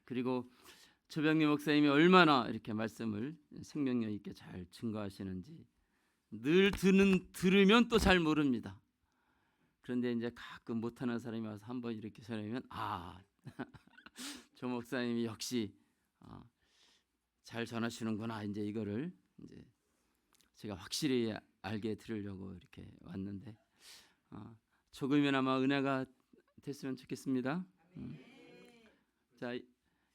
그리고 조병리 목사님이 얼마나 이렇게 말씀을 생명력 있게 잘 증거하시는지 늘 들으면 또 잘 모릅니다. 그런데 이제 가끔 못하는 사람이 와서 한번 이렇게 전하면 조 목사님이 역시 잘 전하시는구나. 이제 이거를 이제 제가 확실히 알게 들으려고 이렇게 왔는데 조금이나마 은혜가 됐으면 좋겠습니다. 자,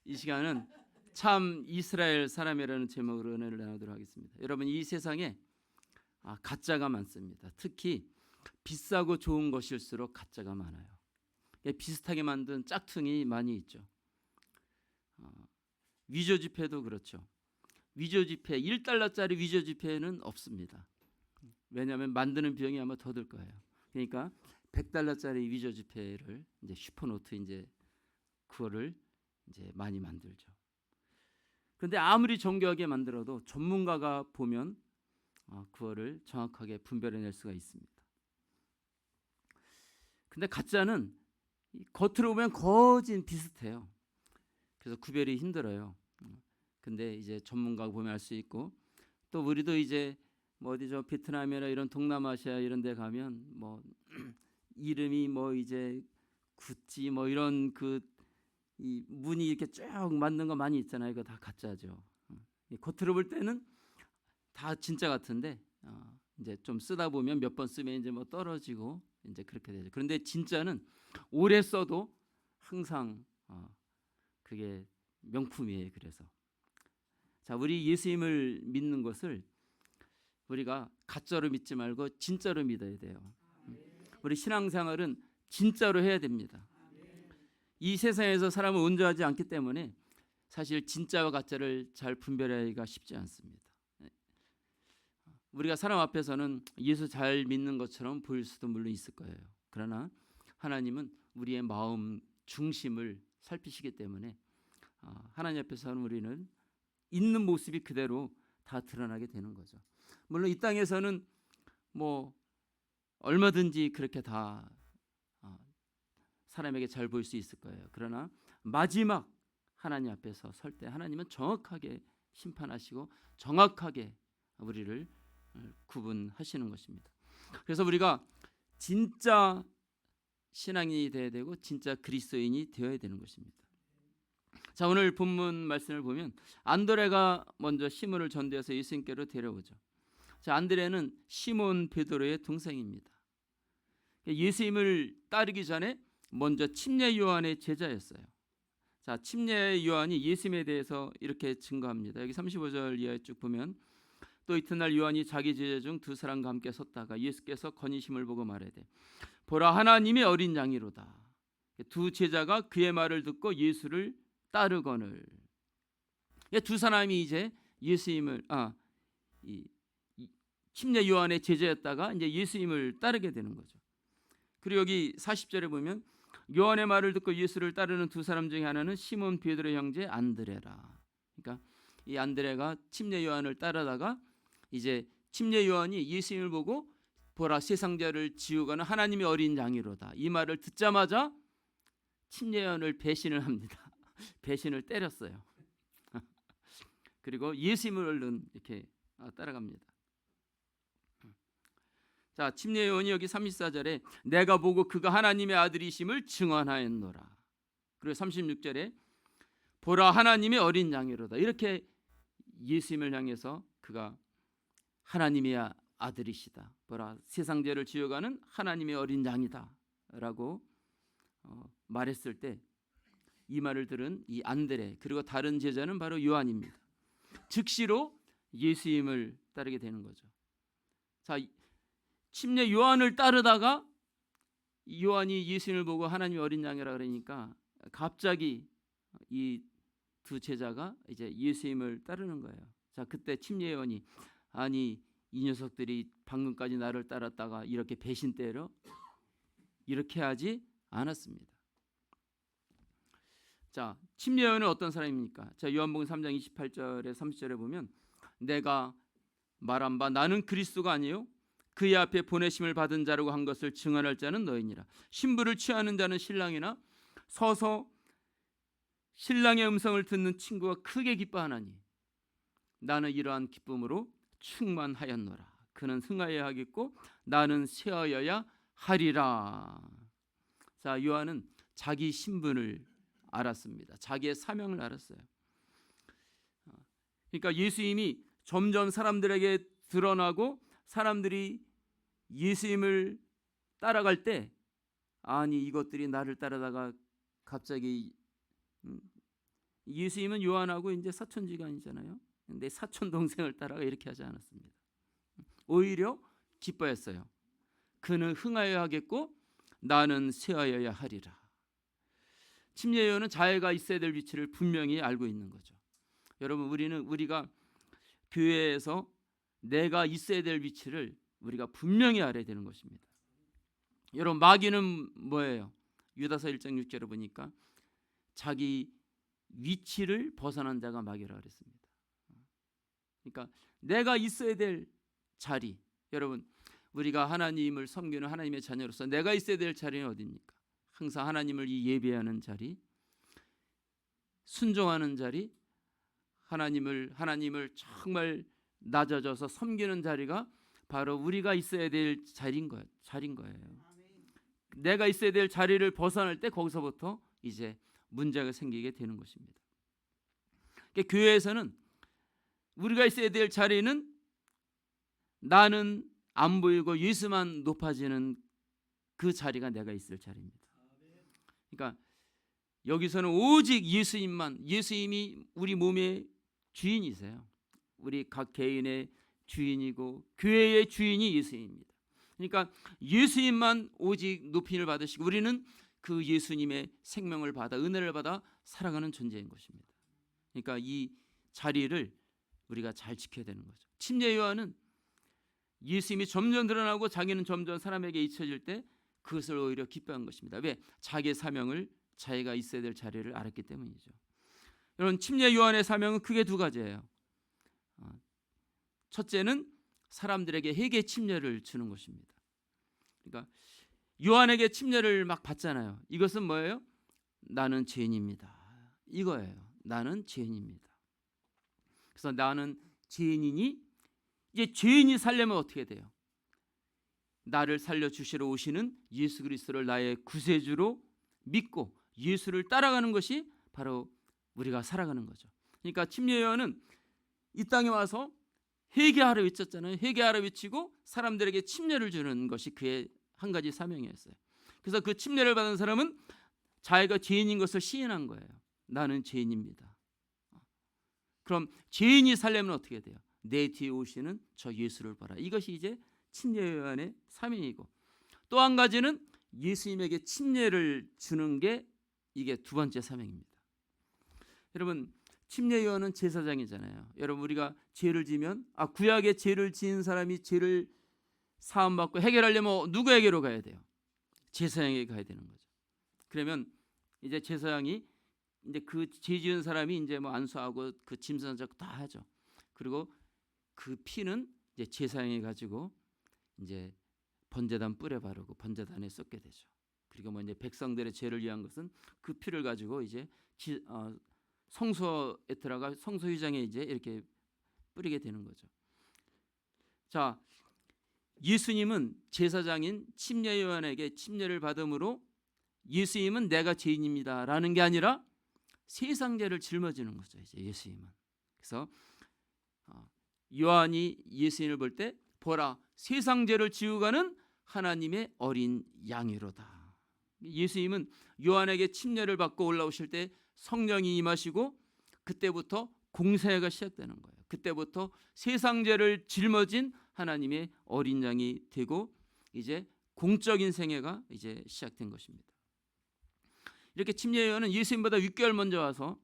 이 시간은 참 이스라엘 사람이라는 제목으로 은혜를 나누도록 하겠습니다. 여러분, 이 세상에 가짜가 많습니다. 특히 비싸고 좋은 것일수록 가짜가 많아요. 비슷하게 만든 짝퉁이 많이 있죠. 위조 지폐도 그렇죠. 위조 지폐 1달러짜리 위조 지폐는 없습니다. 왜냐하면 만드는 비용이 아마 더 들 거예요. 그러니까 100달러짜리 위조 지폐를 이제 슈퍼노트 이제 그거를 이제 많이 만들죠. 그런데 아무리 정교하게 만들어도 전문가가 보면 그거를 정확하게 분별해낼 수가 있습니다. 근데 가짜는 겉으로 보면 거진 비슷해요. 그래서 구별이 힘들어요. 근데 이제 전문가가 보면 알 수 있고, 또 우리도 이제 뭐 어디죠, 베트남이나 이런 동남아시아 이런 데 가면 뭐 이름이 뭐 이제 구찌 뭐 이런 이 무늬 이렇게 쭉 만든 거 많이 있잖아요. 이거 다 가짜죠. 겉으로 볼 때는 다 진짜 같은데 이제 좀 쓰다 보면 몇 번 쓰면 이제 뭐 떨어지고 이제 그렇게 되죠. 그런데 진짜는 오래 써도 항상 그게 명품이에요. 그래서 자, 우리 예수님을 믿는 것을 우리가 가짜로 믿지 말고 진짜로 믿어야 돼요. 우리 신앙생활은 진짜로 해야 됩니다. 이 세상에서 사람은 온전하지 않기 때문에 사실 진짜와 가짜를 잘 분별하기가 쉽지 않습니다. 우리가 사람 앞에서는 예수 잘 믿는 것처럼 보일 수도 물론 있을 거예요. 그러나 하나님은 우리의 마음 중심을 살피시기 때문에 하나님 앞에서는 우리는 있는 모습이 그대로 다 드러나게 되는 거죠. 물론 이 땅에서는 뭐 얼마든지 그렇게 다 사람에게 잘 보일 수 있을 거예요. 그러나 마지막 하나님 앞에서 설 때 하나님은 정확하게 심판하시고 정확하게 우리를 구분하시는 것입니다. 그래서 우리가 진짜 신앙인이 되어야 되고 진짜 그리스도인이 되어야 되는 것입니다. 자, 오늘 본문 말씀을 보면 안드레가 먼저 시몬을 전도해서 예수님께로 데려오죠. 자, 안드레는 시몬 베드로의 동생입니다. 예수님을 따르기 전에 먼저 침례 요한의 제자였어요. 자, 침례 요한이 예수님에 대해서 이렇게 증거합니다. 여기 35절 이하에 쭉 보면, 또 이튿날 요한이 자기 제자 중 두 사람과 함께 섰다가 예수께서 거니심을 보고 말하되 보라, 하나님의 어린 양이로다. 두 제자가 그의 말을 듣고 예수를 따르거늘. 두 사람이 이제 예수님을 침례 요한의 제자였다가 이제 예수님을 따르게 되는 거죠. 그리고 여기 40절에 보면 요한의 말을 듣고 예수를 따르는 두 사람 중에 하나는 시몬 베드로의 형제 안드레라. 그러니까 이 안드레가 침례 요한을 따르다가 이제 침례 요한이 예수님을 보고 보라, 세상 죄를 지우고 가는 하나님의 어린 양이로다, 이 말을 듣자마자 침례 요한을 배신을 합니다. 배신을 때렸어요. 그리고 예수님을 얼른 이렇게 따라갑니다. 자, 침례 요한이 여기 34절에 내가 보고 그가 하나님의 아들이심을 증언하였노라. 그리고 36절에 보라, 하나님의 어린 양이로다. 이렇게 예수님을 향해서 그가 하나님의 아들이시다, 보라, 세상 죄를 지어가는 하나님의 어린 양이다 라고 말했을 때 이 말을 들은 이 안드레 그리고 다른 제자는 바로 요한입니다. 즉시로 예수님을 따르게 되는 거죠. 자, 침례 요한을 따르다가 요한이 예수님을 보고 하나님의 어린 양이라 그러니까 갑자기 이 두 제자가 이제 예수님을 따르는 거예요. 자, 그때 침례 요한이 아니, 이 녀석들이 방금까지 나를 따랐다가 이렇게 배신 때려? 이렇게 하지 않았습니다. 자, 침례 요한은 어떤 사람입니까? 자, 요한복음 3장 28절에 30절에 보면 내가 말한 바 나는 그리스도가 아니요 그의 앞에 보내심을 받은 자라고 한 것을 증언할 자는 너희니라. 신부를 취하는 자는 신랑이나 서서 신랑의 음성을 듣는 친구가 크게 기뻐하나니 나는 이러한 기쁨으로 충만하였노라. 그는 흥하여야 하겠고 나는 쇠하여야 하리라. 자, 요한은 자기 신분을 알았습니다. 자기의 사명을 알았어요. 그러니까 예수님이 점점 사람들에게 드러나고 사람들이 예수님을 따라갈 때, 아니 이것들이 나를 따라다가 갑자기 예수님은 요한하고 이제 사촌지간이잖아요. 근데 사촌 동생을 따라가 이렇게 하지 않았습니다. 오히려 기뻐했어요. 그는 흥하여야 하겠고 나는 쇠하여야 하리라. 침례요한은 자기가 있어야 될 위치를 분명히 알고 있는 거죠. 여러분, 우리가 교회에서 내가 있어야 될 위치를 우리가 분명히 알아야 되는 것입니다. 여러분, 마귀는 뭐예요? 유다서 1장 6절을 보니까 자기 위치를 벗어난 자가 마귀라고 그랬습니다. 그러니까 내가 있어야 될 자리, 여러분, 우리가 하나님을 섬기는 하나님의 자녀로서 내가 있어야 될 자리는 어디입니까? 항상 하나님을 예배하는 자리, 순종하는 자리, 하나님을 정말 낮아져서 섬기는 자리가 바로 우리가 있어야 될 자리인 거예요. 내가 있어야 될 자리를 벗어날 때 거기서부터 이제 문제가 생기게 되는 것입니다. 그러니까 교회에서는 우리가 있어야 될 자리는 나는 안 보이고 예수만 높아지는 그 자리가 내가 있을 자리입니다. 그러니까 여기서는 오직 예수님이 우리 몸의 주인이세요. 우리 각 개인의 주인이고 교회의 주인이 예수님입니다. 그러니까 예수님만 오직 높임을 받으시고 우리는 그 예수님의 생명을 받아 은혜를 받아 살아가는 존재인 것입니다. 그러니까 이 자리를 우리가 잘 지켜야 되는 거죠. 침례 요한은 예수님이 점점 드러나고 자기는 점점 사람에게 잊혀질 때 그것을 오히려 기뻐한 것입니다. 왜? 자기의 사명을 자기가 있어야 될 자리를 알았기 때문이죠. 여러분, 침례 요한의 사명은 크게 두 가지예요. 첫째는 사람들에게 회개 침례를 주는 것입니다. 그러니까 요한에게 침례를 막 받잖아요. 이것은 뭐예요? 나는 죄인입니다. 이거예요. 나는 죄인입니다. 그래서 나는 죄인이니 이제 죄인이 살려면 어떻게 돼요? 나를 살려주시러 오시는 예수 그리스도를 나의 구세주로 믿고 예수를 따라가는 것이 바로 우리가 살아가는 거죠. 그러니까 침례 요한은 이 땅에 와서 회개하러 외쳤잖아요. 회개하러 외치고 사람들에게 침례를 주는 것이 그의 한 가지 사명이었어요. 그래서 그 침례를 받은 사람은 자기가 죄인인 것을 시인한 거예요. 나는 죄인입니다. 그럼 죄인이 살려면 어떻게 돼요? 내 뒤에 오시는 저 예수를 봐라. 이것이 이제 침례 요한의 사명이고, 또 한 가지는 예수님에게 침례를 주는 게 이게 두 번째 사명입니다. 여러분, 침례 요한은 제사장이잖아요. 여러분, 우리가 죄를 지면 구약에 죄를 지은 사람이 죄를 사함 받고 해결하려면 누구에게로 가야 돼요? 제사장에게 가야 되는 거죠. 그러면 이제 제사장이 이제 그 죄 지은 사람이 이제 뭐 안수하고 그 짐승 잡고 다 하죠. 그리고 그 피는 이제 제사장이 가지고 이제 번제단 뿔에 바르고 번제단에 쏟게 되죠. 그리고 뭐 이제 백성들의 죄를 위한 것은 그 피를 가지고 이제 성소에 들어가 성소휘장에 이제 이렇게 뿌리게 되는 거죠. 자, 예수님은 제사장인 침례 요한에게 침례를 받음으로 예수님은 내가 죄인입니다라는 게 아니라 세상 죄를 짊어지는 거죠. 이제 예수님은. 그래서 요한이 예수님을 볼 때 보라, 세상 죄를 지우고 가는 하나님의 어린 양이로다. 예수님은 요한에게 침례를 받고 올라오실 때 성령이 임하시고 그때부터 공세가 시작되는 거예요. 그때부터 세상 죄를 짊어진 하나님의 어린 양이 되고 이제 공적인 생애가 이제 시작된 것입니다. 이렇게 침례 요한은 예수님보다 6개월 먼저 와서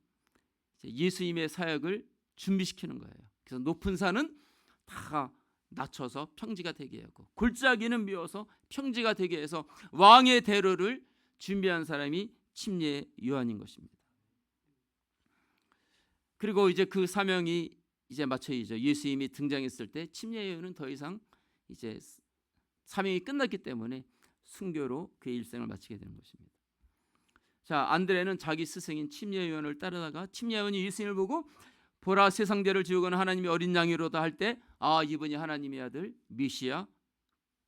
예수님의 사역을 준비시키는 거예요. 그래서 높은 산은 다 낮춰서 평지가 되게 하고 골짜기는 미워서 평지가 되게 해서 왕의 대로를 준비한 사람이 침례 요한인 것입니다. 그리고 이제 그 사명이 이제 마쳐지죠. 예수님이 등장했을 때 침례 요한은 더 이상 이제 사명이 끝났기 때문에 순교로 그의 일생을 마치게 되는 것입니다. 자, 안드레는 자기 스승인 침례요한을 따르다가 침례요한이 예수님을 보고 보라 세상대를 지우고는 하나님의 어린 양이로다 할 때 이분이 하나님의 아들 메시아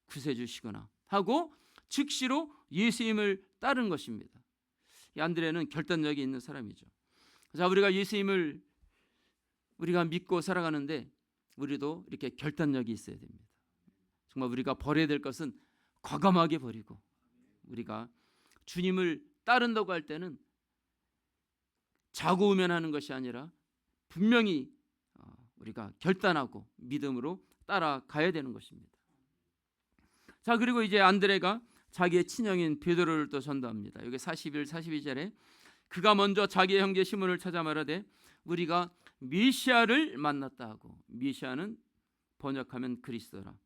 구세주시구나 하고 즉시로 예수님을 따른 것입니다. 이 안드레는 결단력이 있는 사람이죠. 자, 우리가 예수님을 우리가 믿고 살아가는데 우리도 이렇게 결단력이 있어야 됩니다. 정말 우리가 버려야 될 것은 과감하게 버리고, 우리가 주님을 따른다고 할 때는 자고우면하는 것이 아니라 분명히 우리가 결단하고 믿음으로 따라가야 되는 것입니다. 자, 그리고 이제 안드레가 자기의 친형인 베드로를 또 전도합니다. 여기 41, 42절에 그가 먼저 자기의 형제 시몬을 찾아 말하되 우리가 메시아를 만났다 하고, 메시아는 번역하면 그리스도라.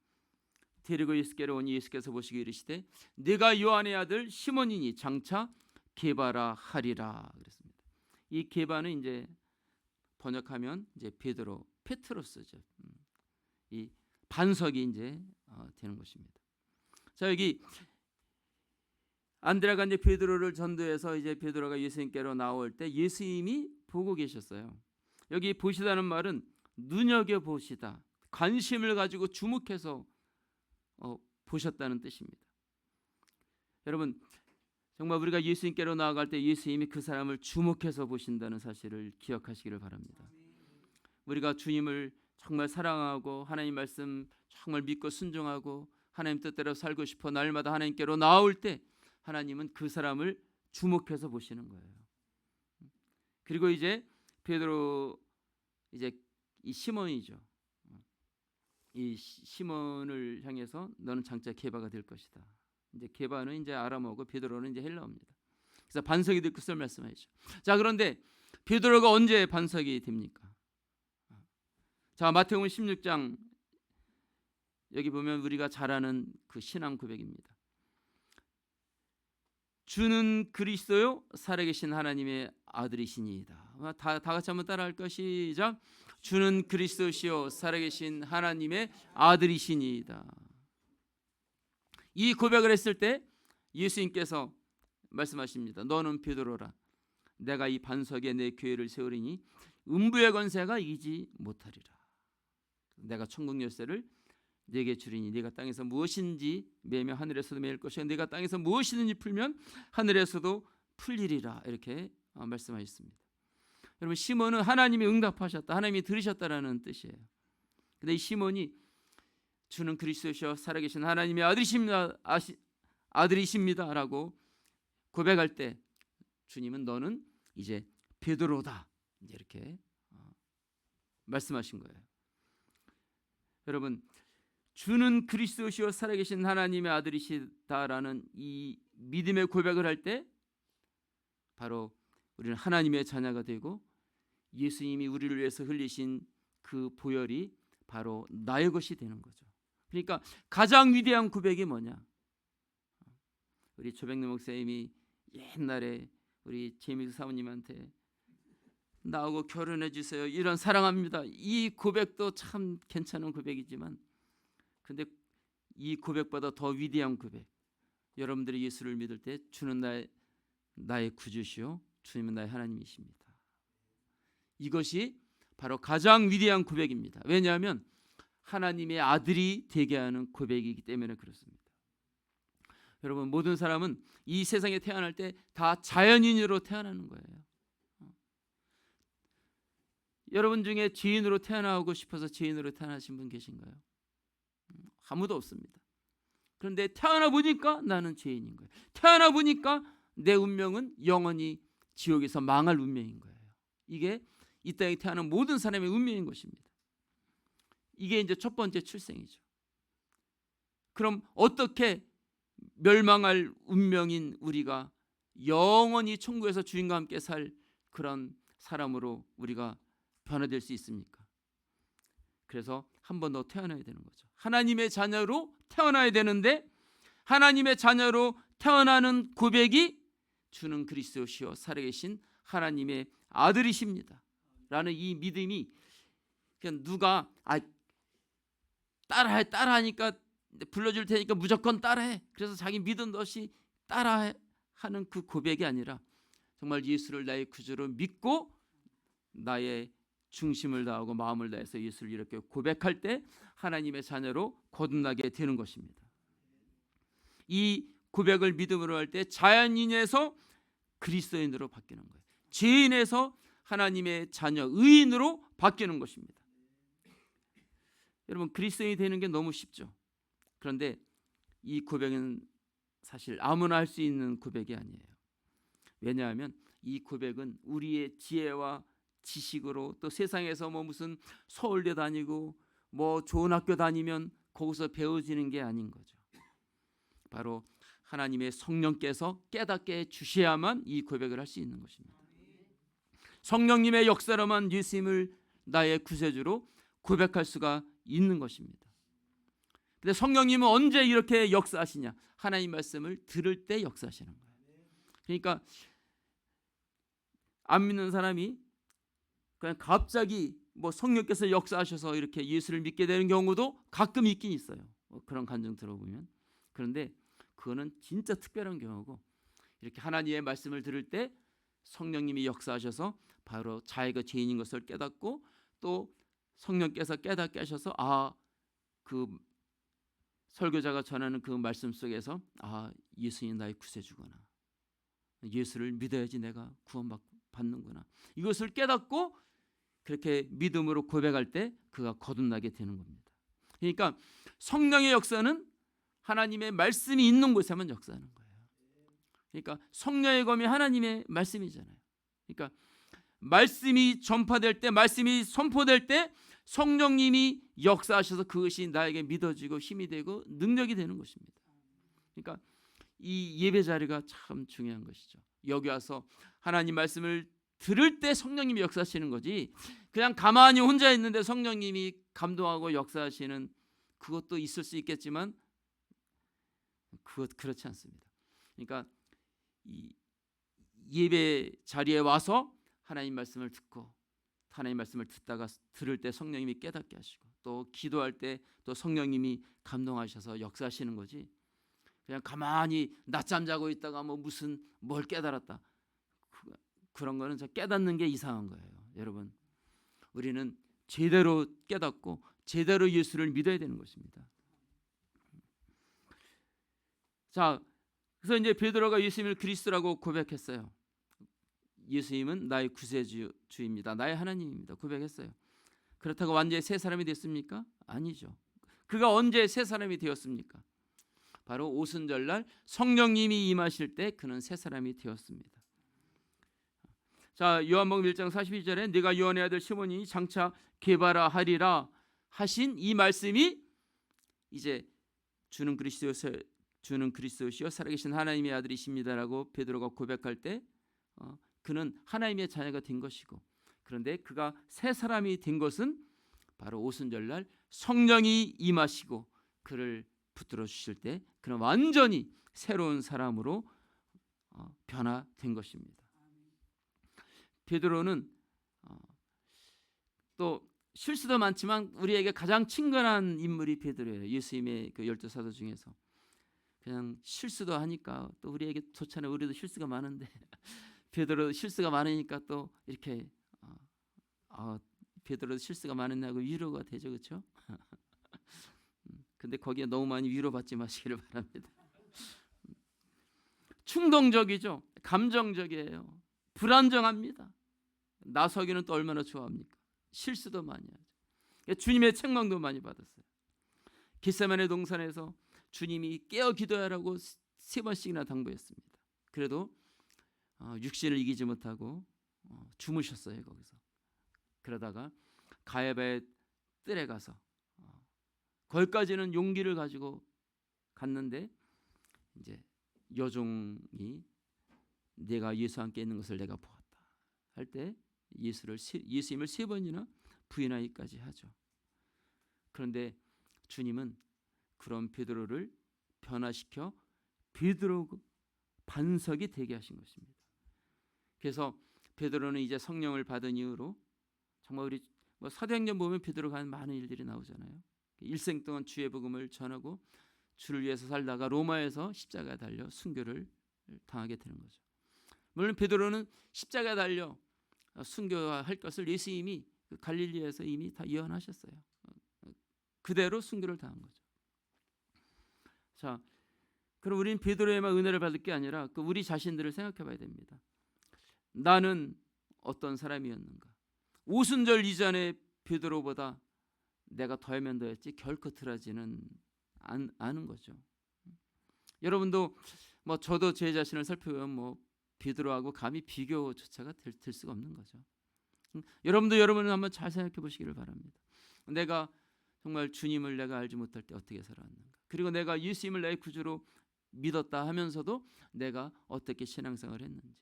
데리고 예수께로 오니 예수께서 보시기 이르시되 네가 요한의 아들 시몬이니 장차 게바라 하리라 그랬습니다. 이 게바는 이제 번역하면 이제 베드로, 페트로스죠. 이 반석이 이제 되는 것입니다. 자, 여기 안드레가 이제 베드로를 전도해서 이제 베드로가 예수님께로 나올 때 예수님이 보고 계셨어요. 여기 보시다는 말은 눈여겨 보시다, 관심을 가지고 주목해서 보셨다는 뜻입니다. 여러분, 정말 우리가 예수님께로 나아갈 때 예수님이 그 사람을 주목해서 보신다는 사실을 기억하시기를 바랍니다. 우리가 주님을 정말 사랑하고 하나님 말씀 정말 믿고 순종하고 하나님 뜻대로 살고 싶어 날마다 하나님께로 나올 때 하나님은 그 사람을 주목해서 보시는 거예요. 그리고 이제 베드로, 이제 이 시몬이죠. 이 시몬을 향해서 너는 장차 게바가 될 것이다. 이제 게바는 이제 아람어고 베드로는 이제 헬라어입니다. 그래서 반석이 될 것을 말씀하시죠. 자, 그런데 베드로가 언제 반석이 됩니까? 자, 마태복음 16장 여기 보면 우리가 잘 아는 그 신앙 고백입니다. 주는 그리스도요 살아계신 하나님의 아들이시니이다. 다 같이 한번 따라할 것이 시작. 주는 그리스도시요 살아계신 하나님의 아들이시니이다. 이 고백을 했을 때 예수님께서 말씀하십니다. 너는 베드로라. 내가 이 반석에 내 교회를 세우리니 음부의 권세가 이기지 못하리라. 내가 천국 열쇠를 네게 주리니 네가 땅에서 무엇인지 매며 하늘에서도 매일 것이요 네가 땅에서 무엇이든지 풀면 하늘에서도 풀리리라. 이렇게 말씀하셨습니다. 여러분, 시몬은 하나님이 응답하셨다, 하나님이 들으셨다라는 뜻이에요. 근데 이 시몬이 주는 그리스도시여 살아계신 하나님의 아들이십니다라고 고백할 때 주님은 너는 이제 베드로다 이렇게 말씀하신 거예요. 여러분, 주는 그리스도시요 살아계신 하나님의 아들이시다라는 이 믿음의 고백을 할 때 바로 우리는 하나님의 자녀가 되고 예수님이 우리를 위해서 흘리신 그 보혈이 바로 나의 것이 되는 거죠. 그러니까 가장 위대한 고백이 뭐냐? 우리 조백래 목사님이 옛날에 우리 재미수 사모님한테 나하고 결혼해 주세요, 이런 사랑합니다, 이 고백도 참 괜찮은 고백이지만 근데 이 고백보다 더 위대한 고백, 여러분들이 예수를 믿을 때 주는 나의 구주시요 주님은 나의 하나님이십니다. 이것이 바로 가장 위대한 고백입니다. 왜냐하면 하나님의 아들이 되게 하는 고백이기 때문에 그렇습니다. 여러분, 모든 사람은 이 세상에 태어날 때 다 자연인으로 태어나는 거예요. 여러분 중에 죄인으로 태어나고 싶어서 죄인으로 태어나신 분 계신가요? 아무도 없습니다. 그런데 태어나 보니까 나는 죄인인 거예요. 태어나 보니까 내 운명은 영원히 지옥에서 망할 운명인 거예요. 이게 이 땅에 태어난 모든 사람의 운명인 것입니다. 이게 이제 첫 번째 출생이죠. 그럼 어떻게 멸망할 운명인 우리가 영원히 천국에서 주님과 함께 살 그런 사람으로 우리가 변화될 수 있습니까? 그래서 한 번 더 태어나야 되는 거죠. 하나님의 자녀로 태어나야 되는데 하나님의 자녀로 태어나는 고백이 주는 그리스도시요 살아계신 하나님의 아들이십니다 라는 이 믿음이 그냥 누가 따라하니까 불러줄 테니까 무조건 따라해. 그래서 자기 믿은 듯이 따라하는 그 고백이 아니라 정말 예수를 나의 구주로 믿고 나의 중심을 다하고 마음을 다해서 예수를 이렇게 고백할 때 하나님의 자녀로 거듭나게 되는 것입니다. 이 고백을 믿음으로 할 때 자연인에서 그리스도인으로 바뀌는 거예요. 죄인에서 하나님의 자녀, 의인으로 바뀌는 것입니다. 여러분, 그리스도인이 되는 게 너무 쉽죠. 그런데 이 고백은 사실 아무나 할 수 있는 고백이 아니에요. 왜냐하면 이 고백은 우리의 지혜와 지식으로, 또 세상에서 뭐 무슨 서울대 다니고 뭐 좋은 학교 다니면 거기서 배워지는 게 아닌 거죠. 바로 하나님의 성령께서 깨닫게 주셔야만 이 고백을 할 수 있는 것입니다. 성령님의 역사로만 예수님을 나의 구세주로 고백할 수가 있는 것입니다. 근데 성령님은 언제 이렇게 역사하시냐? 하나님 말씀을 들을 때 역사하시는 거예요. 그러니까 안 믿는 사람이 그냥 갑자기 뭐 성령께서 역사하셔서 이렇게 예수를 믿게 되는 경우도 가끔 있긴 있어요. 그런 간증 들어보면. 그런데 그거는 진짜 특별한 경우고, 이렇게 하나님의 말씀을 들을 때 성령님이 역사하셔서 바로 자기가 죄인인 것을 깨닫고, 또 성령께서 깨닫게 하셔서 그 설교자가 전하는 그 말씀 속에서 예수님 나의 구세주구나, 예수를 믿어야지 내가 구원받는구나, 이것을 깨닫고 그렇게 믿음으로 고백할 때 그가 거듭나게 되는 겁니다. 그러니까 성령의 역사는 하나님의 말씀이 있는 곳에만 역사하는 거예요. 그러니까 성령의 검이 하나님의 말씀이잖아요. 그러니까 말씀이 전파될 때, 말씀이 선포될 때 성령님이 역사하셔서 그것이 나에게 믿어지고 힘이 되고 능력이 되는 것입니다. 그러니까 이 예배 자리가 참 중요한 것이죠. 여기 와서 하나님 말씀을 들을 때 성령님이 역사하시는 거지, 그냥 가만히 혼자 있는데 성령님이 감동하고 역사하시는 그것도 있을 수 있겠지만 그렇지 않습니다. 그러니까 이 예배 자리에 와서 하나님 말씀을 듣고, 하나님 말씀을 듣다가 들을 때 성령님이 깨닫게 하시고, 또 기도할 때 또 성령님이 감동하셔서 역사하시는 거지, 그냥 가만히 낮잠 자고 있다가 뭘 깨달았다, 그런 거는 깨닫는 게 이상한 거예요. 여러분, 우리는 제대로 깨닫고 제대로 예수를 믿어야 되는 것입니다. 자, 그래서 이제 베드로가 예수님을 그리스도라고 고백했어요. 예수님은 나의 구세주입니다, 나의 하나님입니다, 고백했어요. 그렇다고 완전히 새 사람이 됐습니까? 아니죠. 그가 언제 새 사람이 되었습니까? 바로 오순절날 성령님이 임하실 때 그는 새 사람이 되었습니다. 자, 요한복음 1장 42절에 네가 요한의 아들 시몬이 장차 게바라하리라 하신 이 말씀이 이제 주는 그리스도시요 살아계신 하나님의 아들이십니다라고 베드로가 고백할 때 그는 하나님의 자녀가 된 것이고, 그런데 그가 새 사람이 된 것은 바로 오순절날 성령이 임하시고 그를 붙들어 주실 때 그는 완전히 새로운 사람으로 변화된 것입니다. 베드로는 또 실수도 많지만 우리에게 가장 친근한 인물이 베드로예요. 예수님의 그 12사도 중에서 그냥 실수도 하니까 또 우리에게 좋잖아요. 우리도 실수가 많은데 베드로 실수가 많으니까 또 이렇게 베드로도 실수가 많았냐고 위로가 되죠, 그렇죠? 근데 거기에 너무 많이 위로받지 마시기를 바랍니다. 충동적이죠, 감정적이에요, 불안정합니다. 나서기는 또 얼마나 좋아합니까? 실수도 많이 하죠. 주님의 책망도 많이 받았어요. 겟세마네 동산에서 주님이 깨어 기도하라고 3번씩이나 당부했습니다. 그래도 육신을 이기지 못하고 주무셨어요, 거기서. 그러다가 가야바의 뜰에 가서 거기까지는 용기를 가지고 갔는데 이제 여종이 내가 예수와 함께 있는 것을 내가 보았다 할 때 예수님을 3번이나 부인하기까지 하죠. 그런데 주님은 그런 베드로를 변화시켜 베드로 반석이 되게 하신 것입니다. 그래서 베드로는 이제 성령을 받은 이후로 정말 우리 사도행전 보면 베드로가 한 많은 일들이 나오잖아요. 일생 동안 주의 복음을 전하고 주를 위해서 살다가 로마에서 십자가에 달려 순교를 당하게 되는 거죠. 물론 베드로는 십자가에 달려 순교할 것을 예수님이 갈릴리에서 이미 다 예언하셨어요. 그대로 순교를 당한 거죠. 자, 그럼 우리는 베드로에만 은혜를 받을 게 아니라 우리 자신들을 생각해 봐야 됩니다. 나는 어떤 사람이었는가? 오순절 이전에 베드로보다 내가 더하면 더했지 결코 덜하지는 않은 거죠. 여러분도 저도 제 자신을 살펴보면 베드로하고 감히 비교조차가 될 수가 없는 거죠. 여러분도 여러분을 한번 잘 생각해 보시기를 바랍니다. 내가 정말 주님을 내가 알지 못할 때 어떻게 살아왔는가? 그리고 내가 예수님을 나의 구주로 믿었다 하면서도 내가 어떻게 신앙생활을 했는지.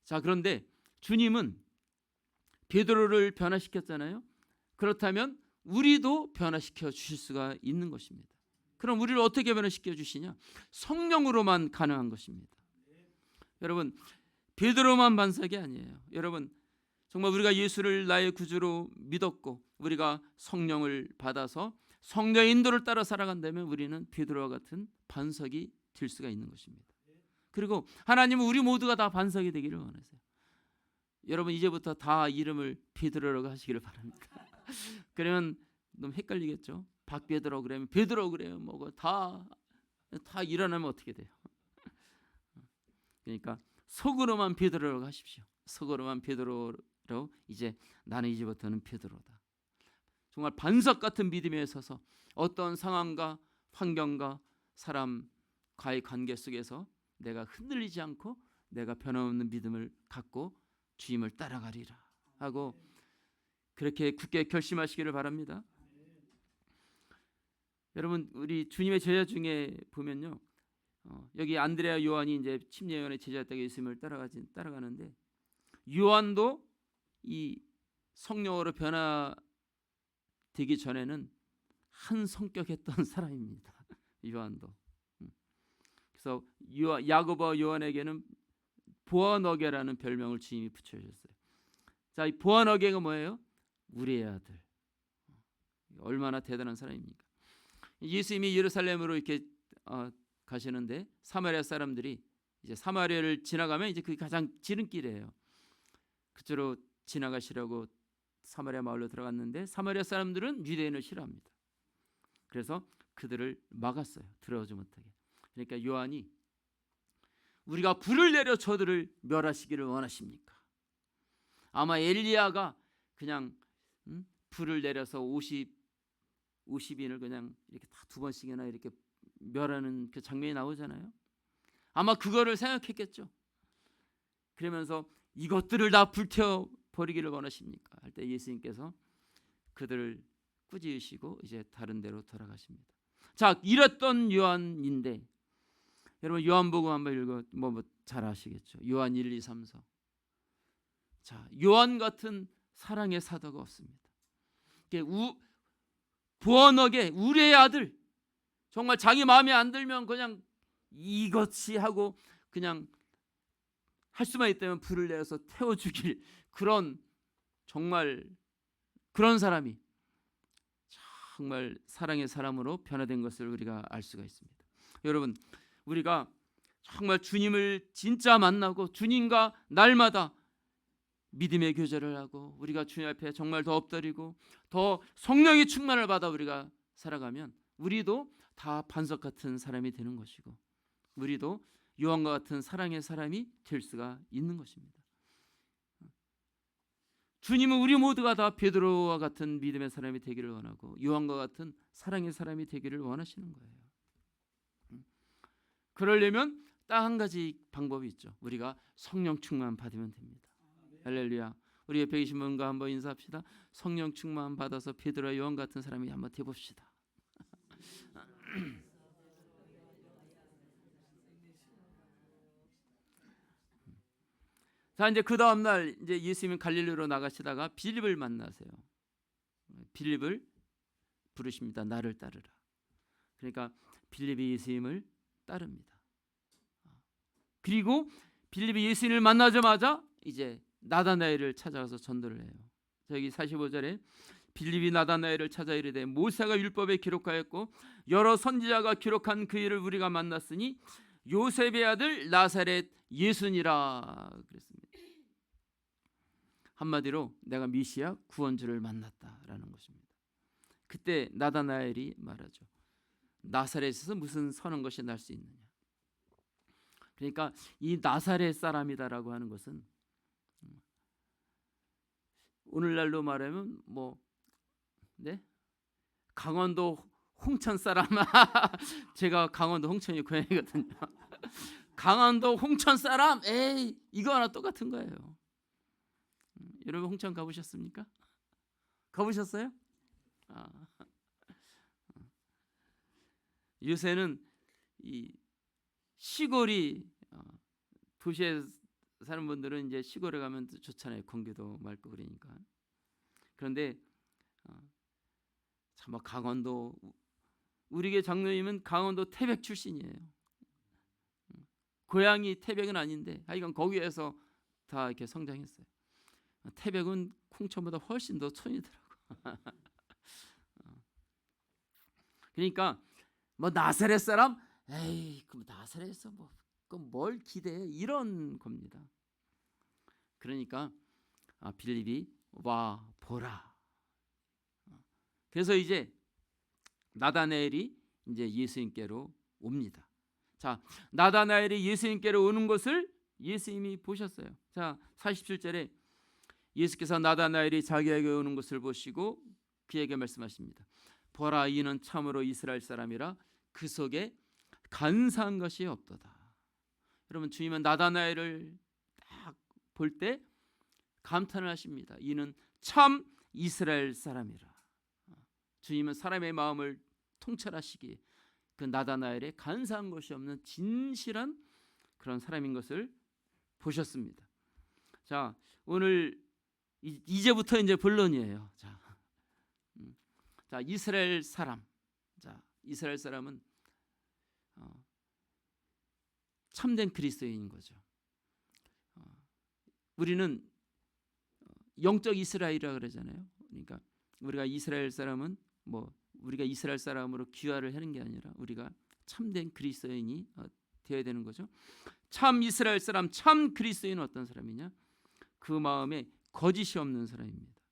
자, 그런데 주님은 베드로를 변화시켰잖아요. 그렇다면 우리도 변화시켜 주실 수가 있는 것입니다. 그럼 우리를 어떻게 변화시켜 주시냐? 성령으로만 가능한 것입니다. 여러분, 베드로만 반석이 아니에요. 여러분, 정말 우리가 예수를 나의 구주로 믿었고 우리가 성령을 받아서 성령의 인도를 따라 살아간다면 우리는 베드로와 같은 반석이 될 수가 있는 것입니다. 그리고 하나님은 우리 모두가 다 반석이 되기를 원하세요. 여러분, 이제부터 다 이름을 베드로라고 하시기를 바랍니다. 그러면 너무 헷갈리겠죠? 박베드로 그러면 베드로 그래요. 다 일어나면 어떻게 돼요? 그러니까 속으로만 베드로라고 하십시오. 속으로만 베드로로 이제 나는 이제부터는 베드로다. 정말 반석 같은 믿음에 서서 어떤 상황과 환경과 사람과의 관계 속에서 내가 흔들리지 않고 내가 변함없는 믿음을 갖고 주님을 따라가리라 하고 그렇게 굳게 결심하시기를 바랍니다. 여러분, 우리 주님의 제자 중에 보면요, 여기 안드레아 요한이 이제 침례 요한의 제자였다가 예수님을 따라가는데 요한도 이 성령으로 변화되기 전에는 한 성격했던 사람입니다. 요한도. 그래서 야고보와 요한에게는 보아너게라는 별명을 주님이 붙여주셨어요. 자, 이 보아너게가 뭐예요? 우리의 아들. 얼마나 대단한 사람입니까? 예수님이 예루살렘으로 이렇게 가시는데 사마리아 사람들이 이제 사마리아를 지나가면 이제 그게 가장 지름길이에요. 그쪽으로 지나가시려고 사마리아 마을로 들어갔는데 사마리아 사람들은 유대인을 싫어합니다. 그래서 그들을 막았어요. 들어오지 못하게. 그러니까 요한이 우리가 불을 내려 저들을 멸하시기를 원하십니까? 아마 엘리야가 그냥 불을 내려서 50인을 그냥 이렇게 다 두 번씩이나 이렇게 멸하는 그 장면이 나오잖아요. 아마 그거를 생각했겠죠. 그러면서 이것들을 다 불태워 버리기를 원하십니까? 할 때 예수님께서 그들을 꾸짖으시고 이제 다른 데로 돌아가십니다. 자, 이랬던 요한인데 여러분 요한복음 한번 읽어 잘 아시겠죠. 요한 1, 2, 3, 4. 자, 요한 같은 사랑의 사도가 없습니다. 부언하게 우리의 아들, 정말 자기 마음에 안 들면 그냥 이것이 하고 그냥 할 수만 있다면 불을 내서 태워 죽일 정말 그런 사람이 정말 사랑의 사람으로 변화된 것을 우리가 알 수가 있습니다. 여러분, 우리가 정말 주님을 진짜 만나고 주님과 날마다 믿음의 교제를 하고 우리가 주님 앞에 정말 더 엎드리고 더 성령의 충만을 받아 우리가 살아가면 우리도 다 반석 같은 사람이 되는 것이고 우리도 요한과 같은 사랑의 사람이 될 수가 있는 것입니다. 주님은 우리 모두가 다 베드로와 같은 믿음의 사람이 되기를 원하고 요한과 같은 사랑의 사람이 되기를 원하시는 거예요. 그러려면 딱 한 가지 방법이 있죠. 우리가 성령 충만 받으면 됩니다. 할렐루야. 우리 옆에 계신 분과 한번 인사합시다. 성령 충만 받아서 베드로와 요한 같은 사람이 한번 되봅시다. 자, 이제 그 다음 날 이제 예수님은 갈릴리로 나가시다가 빌립을 만나세요. 빌립을 부르십니다. 나를 따르라. 그러니까 빌립이 예수님을 따릅니다. 그리고 빌립이 예수님을 만나자마자 이제 나다나엘을 찾아가서 전도를 해요. 여기 45절에 빌립이 나다나엘을 찾아 이르되 모세가 율법에 기록하였고 여러 선지자가 기록한 그 일을 우리가 만났으니 요셉의 아들 나사렛 예수니라 그랬습니다. 한마디로 내가 메시아 구원주를 만났다라는 것입니다. 그때 나다나엘이 말하죠. 나사렛에서 무슨 선한 것이 날 수 있느냐. 그러니까 이 나사렛 사람이다라고 하는 것은 오늘날로 말하면 네? 강원도 홍천 사람. 제가 강원도 홍천이 고향이거든요. 강원도 홍천 사람. 에이, 이거 하나 똑같은 거예요. 여러분 홍천 가보셨습니까? 가보셨어요? 요새는 이 시골이 도시에 사는 분들은 이제 시골에 가면 좋잖아요. 공기도 맑고 그러니까. 그런데 참 강원도 우리의 장로님은 강원도 태백 출신이에요. 고향이 태백은 아닌데 하여간 거기에서 다 이렇게 성장했어요. 태백은 홍천보다 훨씬 더 촌이더라고. 그러니까 나사렛 사람, 에이, 그럼 나사렛에서 뭘 기대해? 이런 겁니다. 그러니까 빌립이 와 보라. 그래서 이제 나다나엘이 이제 예수님께로 옵니다. 자, 나다나엘이 예수님께로 오는 것을 예수님이 보셨어요. 자, 47절에 예수께서 나다나엘이 자기에게 오는 것을 보시고 그에게 말씀하십니다. 보라, 이는 참으로 이스라엘 사람이라 그 속에 간사한 것이 없도다. 여러분, 주님은 나다나엘을 딱 볼 때 감탄을 하십니다. 이는 참 이스라엘 사람이라. 주님은 사람의 마음을 통찰하시기에 그 나다나엘의 간사한 것이 없는 진실한 그런 사람인 것을 보셨습니다. 자, 오늘 이제부터 이제 본론이에요. 자, 이스라엘 사람. 자, 이스라엘 사람은 참된 그리스도인인 거죠. 우리는 영적 이스라엘이라 그러잖아요. 그러니까 우리가 이스라엘 사람은 우리가 이스라엘 사람으로 귀화를 하는 게 아니라 우리가 참된 그리스도인이 되어야 되는 거죠. 참 이스라엘 사람, 참 그리스도인은 어떤 사람이냐? 그 마음에 거짓이 없는 사람입니다.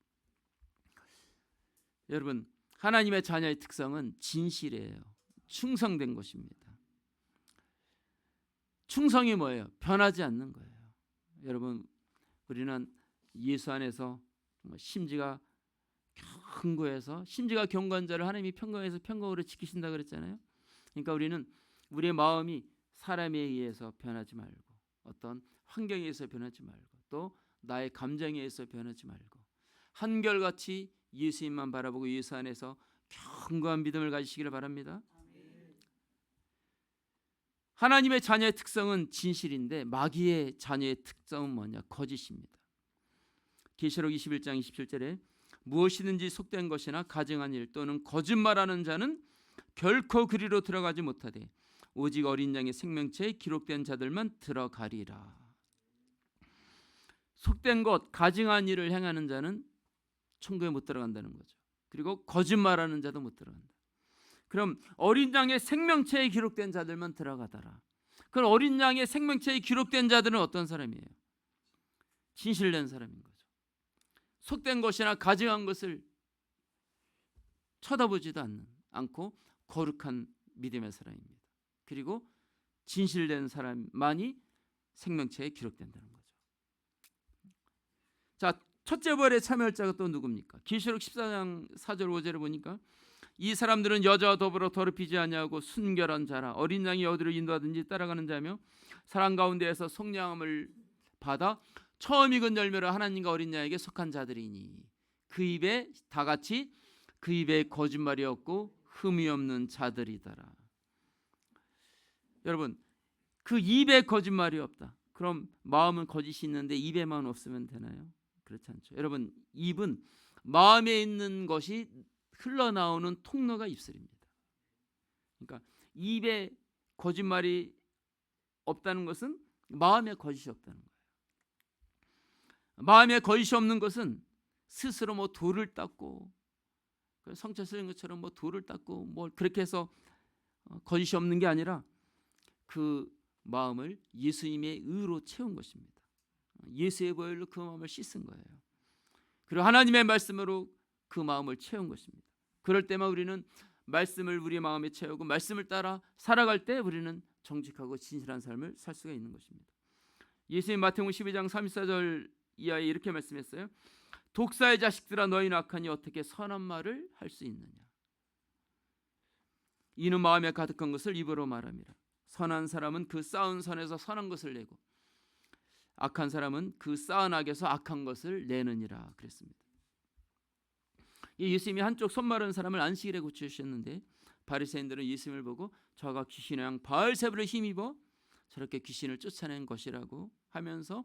여러분, 하나님의 자녀의 특성은 진실이에요. 충성된 것입니다. 충성이 뭐예요? 변하지 않는 거예요. 여러분, 우리는 예수 안에서 심지가 견고해서 심지가 견고한 자를 하나님이 평강에서 평강으로 지키신다 그랬잖아요. 그러니까 우리는 우리의 마음이 사람에 의해서 변하지 말고 어떤 환경에 의해서 변하지 말고 또 나의 감정에 의해서 변하지 말고 한결같이 예수님만 바라보고 예수 안에서 견고한 믿음을 가지시기를 바랍니다. 하나님의 자녀의 특성은 진실인데 마귀의 자녀의 특성은 뭐냐? 거짓입니다. 계시록 21장 27절에 무엇이든지 속된 것이나 가증한 일 또는 거짓말하는 자는 결코 그리로 들어가지 못하되 오직 어린 양의 생명체에 기록된 자들만 들어가리라. 속된 것, 가증한 일을 행하는 자는 천국에 못 들어간다는 거죠. 그리고 거짓말하는 자도 못 들어간다. 그럼 어린 양의 생명체에 기록된 자들만 들어가더라. 그럼 어린 양의 생명체에 기록된 자들은 어떤 사람이에요? 진실된 사람인 거죠. 속된 것이나 가증한 것을 쳐다보지도 않고 거룩한 믿음의 사람입니다. 그리고 진실된 사람만이 생명체에 기록된다는 거죠. 자, 첫째 부활에 참여할 자가 또 누굽니까? 계시록 14장 4절 5절을 보니까 이 사람들은 여자와 더불어 더럽히지 아니하고 순결한 자라 어린 양이 어디로 인도하든지 따라가는 자며 사람 가운데에서 속량함을 받아 처음 익은 열매로 하나님과 어린 양에게 속한 자들이니 그 입에 다 같이 그 입에 거짓말이 없고 흠이 없는 자들이더라. 여러분, 그 입에 거짓말이 없다. 그럼 마음은 거짓이 있는데 입에만 없으면 되나요? 그렇지 않죠. 여러분, 입은 마음에 있는 것이 흘러나오는 통로가 입술입니다. 그러니까 입에 거짓말이 없다는 것은 마음에 거짓이 없다는 거예요. 마음에 거짓이 없는 것은 스스로 돌을 닦고 성체 쓰는 것처럼 뭐 돌을 닦고 뭐 그렇게 해서 거짓이 없는 게 아니라 그 마음을 예수님의 의로 채운 것입니다. 예수의 보혈로 그 마음을 씻은 거예요. 그리고 하나님의 말씀으로 그 마음을 채운 것입니다. 그럴 때만 우리는 말씀을 우리 마음에 채우고 말씀을 따라 살아갈 때 우리는 정직하고 진실한 삶을 살 수가 있는 것입니다. 예수님 마태복음 12장 34절 이하에 이렇게 말씀했어요. 독사의 자식들아 너희는 악하니 어떻게 선한 말을 할 수 있느냐. 이는 마음에 가득한 것을 입으로 말함이라. 선한 사람은 그 쌓은 선에서 선한 것을 내고 악한 사람은 그 쌓은 악에서 악한 것을 내느니라 그랬습니다. 예수님이 한쪽 손 마른 사람을 안식일에 고쳐주셨는데 바리새인들은 예수님을 보고 저가 귀신의 양 바알세불에 힘입어 저렇게 귀신을 쫓아낸 것이라고 하면서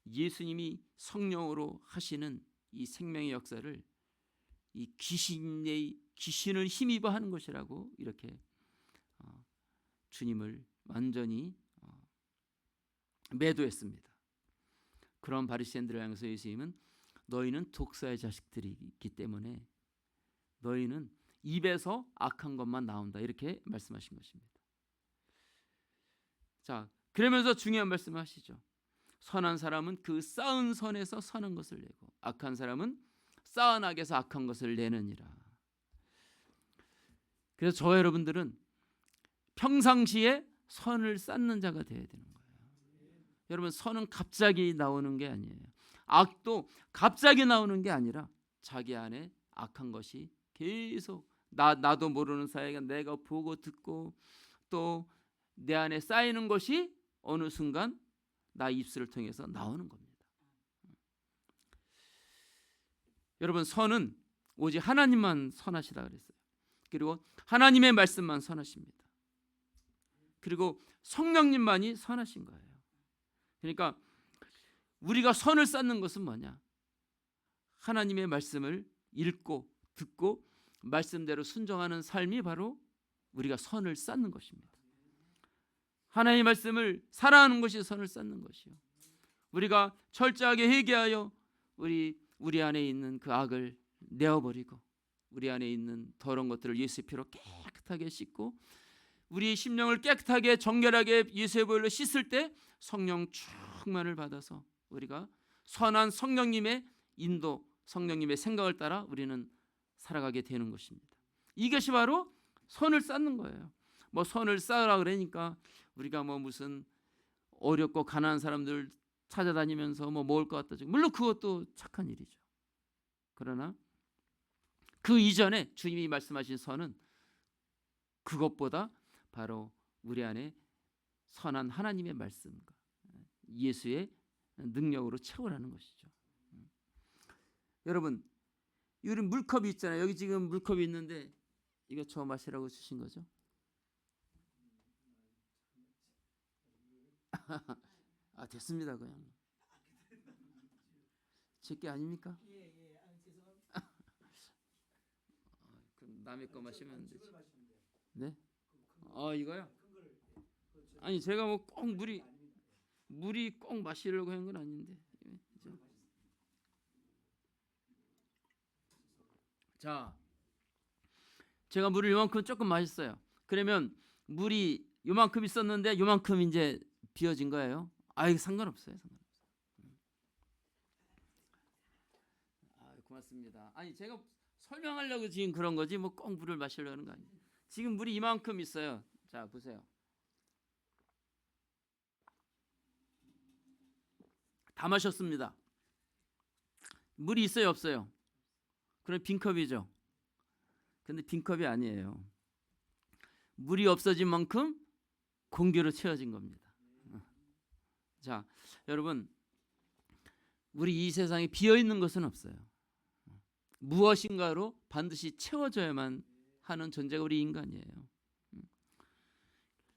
예수님이 성령으로 하시는 이 생명의 역사를 이 귀신을 힘입어 하는 것이라고 이렇게 주님을 완전히 매도했습니다. 그런 바리새인들을 향해서 예수님은 너희는 독사의 자식들이기 때문에 너희는 입에서 악한 것만 나온다 이렇게 말씀하신 것입니다. 자, 그러면서 중요한 말씀을 하시죠. 선한 사람은 그 쌓은 선에서 선한 것을 내고 악한 사람은 쌓은 악에서 악한 것을 내느니라. 그래서 저와 여러분들은 평상시에 선을 쌓는 자가 되어야 되는 거예요. 여러분, 선은 갑자기 나오는 게 아니에요. 악도 갑자기 나오는 게 아니라 자기 안에 악한 것이 계속 나도 모르는 사이에 내가 보고 듣고 또 내 안에 쌓이는 것이 어느 순간 나 입술을 통해서 나오는 겁니다. 여러분, 선은 오직 하나님만 선하시다 그랬어요. 그리고 하나님의 말씀만 선하십니다. 그리고 성령님만이 선하신 거예요. 그러니까 우리가 선을 쌓는 것은 뭐냐? 하나님의 말씀을 읽고 듣고 말씀대로 순종하는 삶이 바로 우리가 선을 쌓는 것입니다. 하나님의 말씀을 살아하는 것이 선을 쌓는 것이요. 우리가 철저하게 회개하여 우리 안에 있는 그 악을 내어버리고 우리 안에 있는 더러운 것들을 예수의 피로 깨끗하게 씻고 우리의 심령을 깨끗하게 정결하게 예수의 보혈로 씻을 때 성령 충만을 받아서 우리가 선한 성령님의 인도, 성령님의 생각을 따라 우리는 살아가게 되는 것입니다. 이것이 바로 선을 쌓는 거예요. 뭐 선을 쌓으라 그러니까 우리가 뭐 무슨 어렵고 가난한 사람들 찾아다니면서 뭐 먹을 것 갖다 주고, 물론 그것도 착한 일이죠. 그러나 그 이전에 주님이 말씀하신 선은 그것보다 바로 우리 안에 선한 하나님의 말씀과 예수의 능력으로 채우라는 것이죠. 여러분, 우리 물컵이 있잖아요. 여기 지금 물컵이 있는데 이거 저 마시라고 주신 거죠? 아, 됐습니다. 그냥 제게 아닙니까? 그럼 남의 거 마시면 안 되지. 네? 이거요? 아니, 제가 뭐 꼭 물이 꼭 마시려고 한 건 아닌데. 자, 제가 물을 요만큼 조금 마셨어요. 그러면 물이 요만큼 있었는데 요만큼 이제 비어진 거예요. 이거 상관없어요. 고맙습니다. 아니, 제가 설명하려고 지금 그런 거지 뭐 꼭 물을 마시려는 거 아니에요. 지금 물이 이만큼 있어요. 자, 보세요. 다 마셨습니다. 물이 있어요, 없어요? 그럼 빈컵이죠. 근데 빈컵이 아니에요. 물이 없어진 만큼 공기로 채워진 겁니다. 자, 여러분, 우리 이 세상에 비어 있는 것은 없어요. 무엇인가로 반드시 채워져야만 하는 존재가 우리 인간이에요.